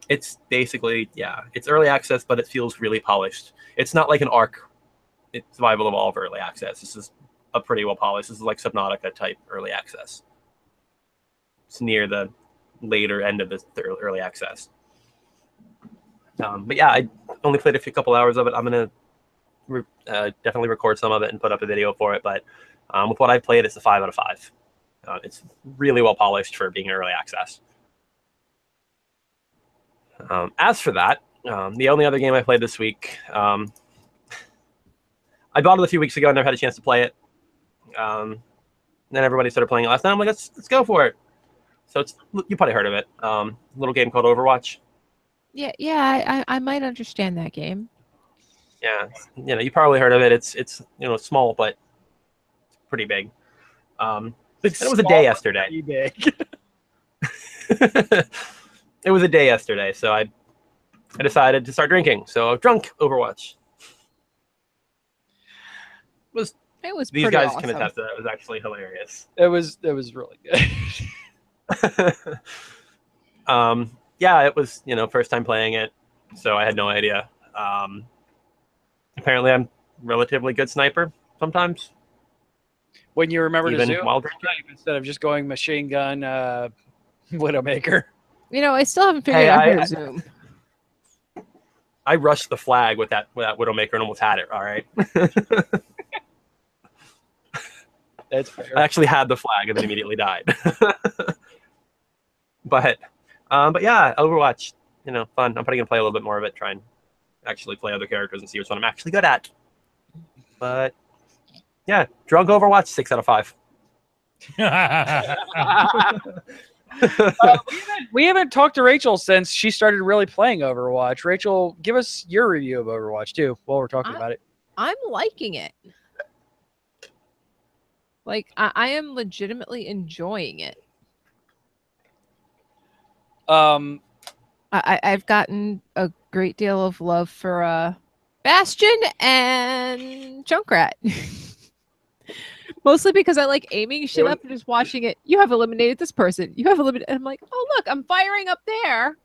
It's basically, it's early access, but it feels really polished. It's not like an Ark. It's Survival Evolve early access. This is a pretty well polished. This is like Subnautica type early access. It's near the later end of the early access. But yeah, I only played a couple hours of it. I'm gonna definitely record some of it and put up a video for it. But with what I've played, it's a 5 out of 5. It's really well polished for being early access. As for that, the only other game I played this week, I bought it a few weeks ago. I never had a chance to play it. Then everybody started playing it last night. I'm like, let's go for it. So you probably heard of it. Little game called Overwatch. Yeah, I might understand that game. Yeah, you probably heard of it. It's small but pretty big. It was a day yesterday. Pretty big. It was a day yesterday, so I decided to start drinking. So I've drunk Overwatch. It was These pretty guys awesome. can attest to that. It was actually hilarious. It was really good. Yeah, it was first time playing it, so I had no idea. Apparently, I'm relatively good sniper sometimes. When you remember to Even zoom while drinking. instead of just going machine gun Widowmaker. I still haven't figured out how to zoom. I rushed the flag with that Widowmaker and almost had it. All right. That's fair. I actually had the flag and then immediately died. But yeah, Overwatch, fun. I'm probably gonna play a little bit more of it, try and actually play other characters and see which one I'm actually good at. But yeah, drunk Overwatch, 6 out of 5. We haven't talked to Rachel since she started really playing Overwatch. Rachel, give us your review of Overwatch too while we're talking about it. I'm liking it. Like I am legitimately enjoying it. I've gotten a great deal of love for Bastion and Junkrat. Mostly because I like aiming shit up and just watching it. You have eliminated this person. You have eliminated. And I'm like, oh look, I'm firing up there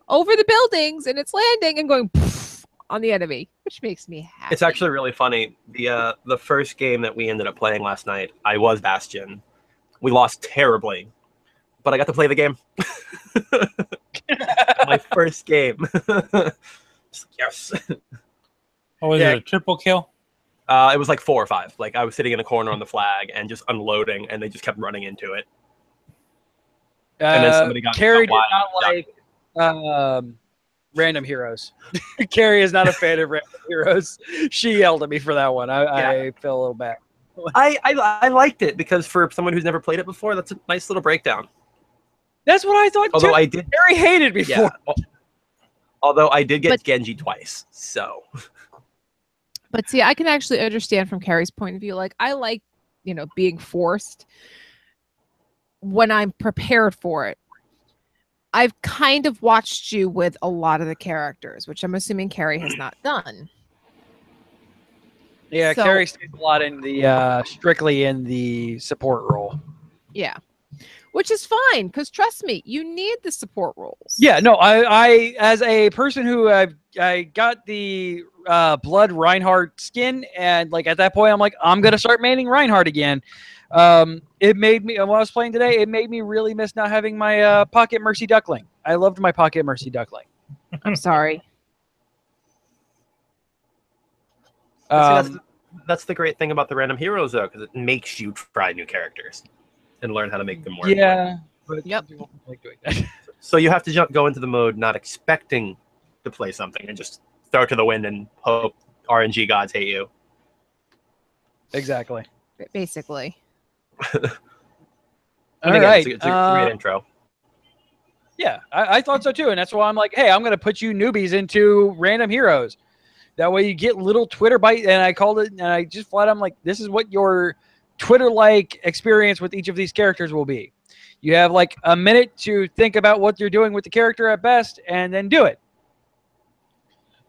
over the buildings, and it's landing and going poof on the enemy, which makes me happy. It's actually really funny. The first game that we ended up playing last night, I was Bastion. We lost terribly, but I got to play the game. My first game. Just like, yes. What was it? A triple kill? It was like 4 or 5. Like I was sitting in a corner on the flag and just unloading, and they just kept running into it. And then somebody got Carrie did not like random heroes. Carrie is not a fan of random heroes. She yelled at me for that one. I feel a little bad. I liked it because for someone who's never played it before, that's a nice little breakdown. That's what I thought Although too. I did Carrie hated before. Yeah. Although I did get Genji twice, so. But see, I can actually understand from Carrie's point of view. Like, I like, being forced when I'm prepared for it. I've kind of watched you with a lot of the characters, which I'm assuming Carrie has not done. Yeah, So- Carrie stays a lot in the strictly in the support role. Yeah. Which is fine, because trust me, you need the support roles. Yeah, no, I as a person who I got the blood Reinhardt skin, and like at that point I'm like, I'm gonna start maining Reinhardt again. It made me, when I was playing today, it made me really miss not having my Pocket Mercy Duckling. I loved my Pocket Mercy Duckling. I'm sorry. That's the great thing about the random heroes, though, because it makes you try new characters and learn how to make them work. Yeah. But Yep. people like doing that. So you have to go into the mode not expecting to play something and just throw it to the wind and hope RNG gods hate you. Exactly. Basically. And All again, right. it's a great intro. Yeah, I thought so too, and that's why I'm like, hey, I'm gonna put you newbies into random heroes. That way you get little Twitter bite, and I called it, and I just flat, I'm like, this is what your Twitter-like experience with each of these characters will be. You have like a minute to think about what you're doing with the character at best, and then do it.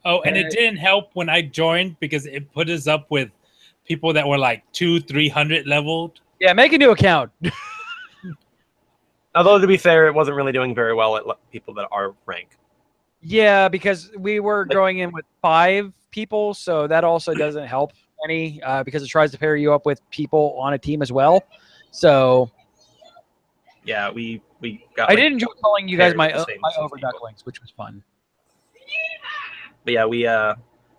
Oh, and it didn't help when I joined because it put us up with people that were like 200-300 leveled. Yeah, make a new account. Although, to be fair, it wasn't really doing very well at people that are rank. Yeah, because we were going in with 5 people, so that also doesn't help any because it tries to pair you up with people on a team as well. So yeah, we got. I did enjoy calling you guys my paired with the same over people. ducklings, which was fun. But yeah, we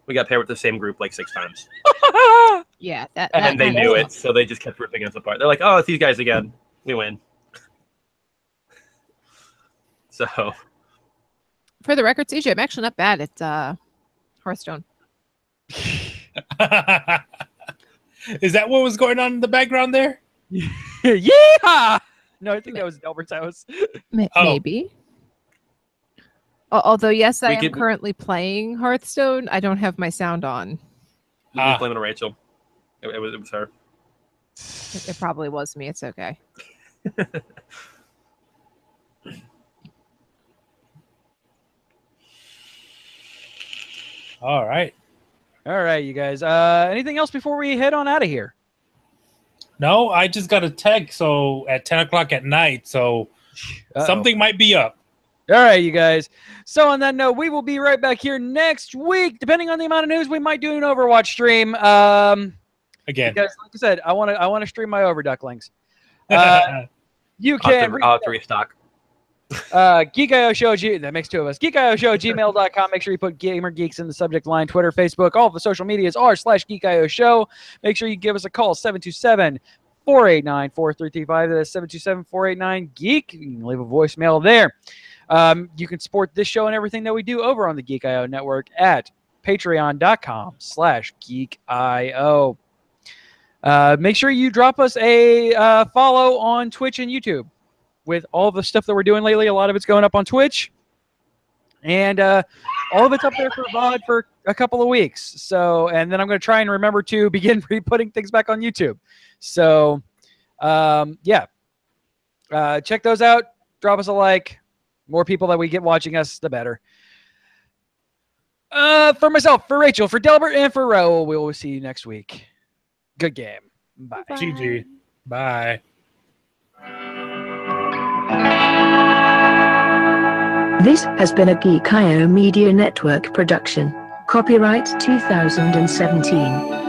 We got paired with the same group like 6 times. Yeah, that And they kind of knew stuff. it, so they just kept ripping us apart. They're like, oh, it's these guys again. We win. So, For the record, CJ, I'm actually not bad at Hearthstone. Is that what was going on in the background there? Yeah. No, I think that was Delbert's house. Oh. Maybe. Although, yes, I We am could- currently playing Hearthstone. I don't have my sound on. you can blame it on Rachel. It was her. It probably was me. It's okay. All right. All right, you guys. Anything else before we head on out of here? No, I just got a text. So at 10 o'clock at night. So something might be up. All right, you guys. So on that note, we will be right back here next week. Depending on the amount of news, we might do an Overwatch stream. Again. Because, like I said, I want to stream my Overducklings. You I'll have can to restock. Geek.io Show, that makes 2 of us. Geek.io Show, gmail.com. Make sure you put Gamer Geeks in the subject line. Twitter, Facebook, all of the social medias are /Geek.io Show. Make sure you give us a call, 727-489-4335. That's 727-489-GEEK. You can leave a voicemail there. You can support this show and everything that we do over on the Geek.io network at patreon.com/Geek.io. Make sure you drop us a follow on Twitch and YouTube. With all the stuff that we're doing lately, a lot of it's going up on Twitch. And all of it's up there for VOD for a couple of weeks. So, and then I'm going to try and remember to begin putting things back on YouTube. So, yeah. Check those out. Drop us a like. More people that we get watching us, the better. For myself, for Rachel, for Delbert, and for Raul, we will see you next week. Good game. Bye. GG. Bye. This has been a Geek.io Media Network production. Copyright 2017.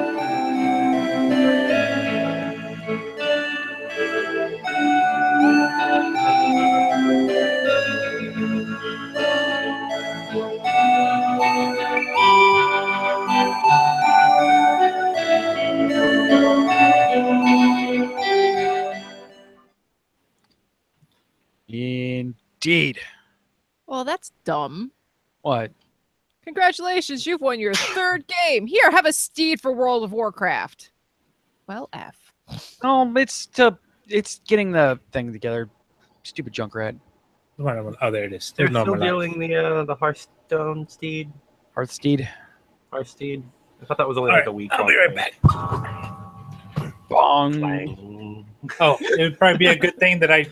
Indeed. Well, that's dumb. What? Congratulations, you've won your 3rd game. Here, have a steed for World of Warcraft. Well, F. Oh, it's getting the thing together. Stupid Junkrat. Oh, there it is. They're They're still normalized. doing the Hearthstone steed. Hearthsteed. Hearthsteed. I thought that was only All like right, a week. I'll long be right thing. back. Bong. Bang. Oh, it would probably be a good thing that I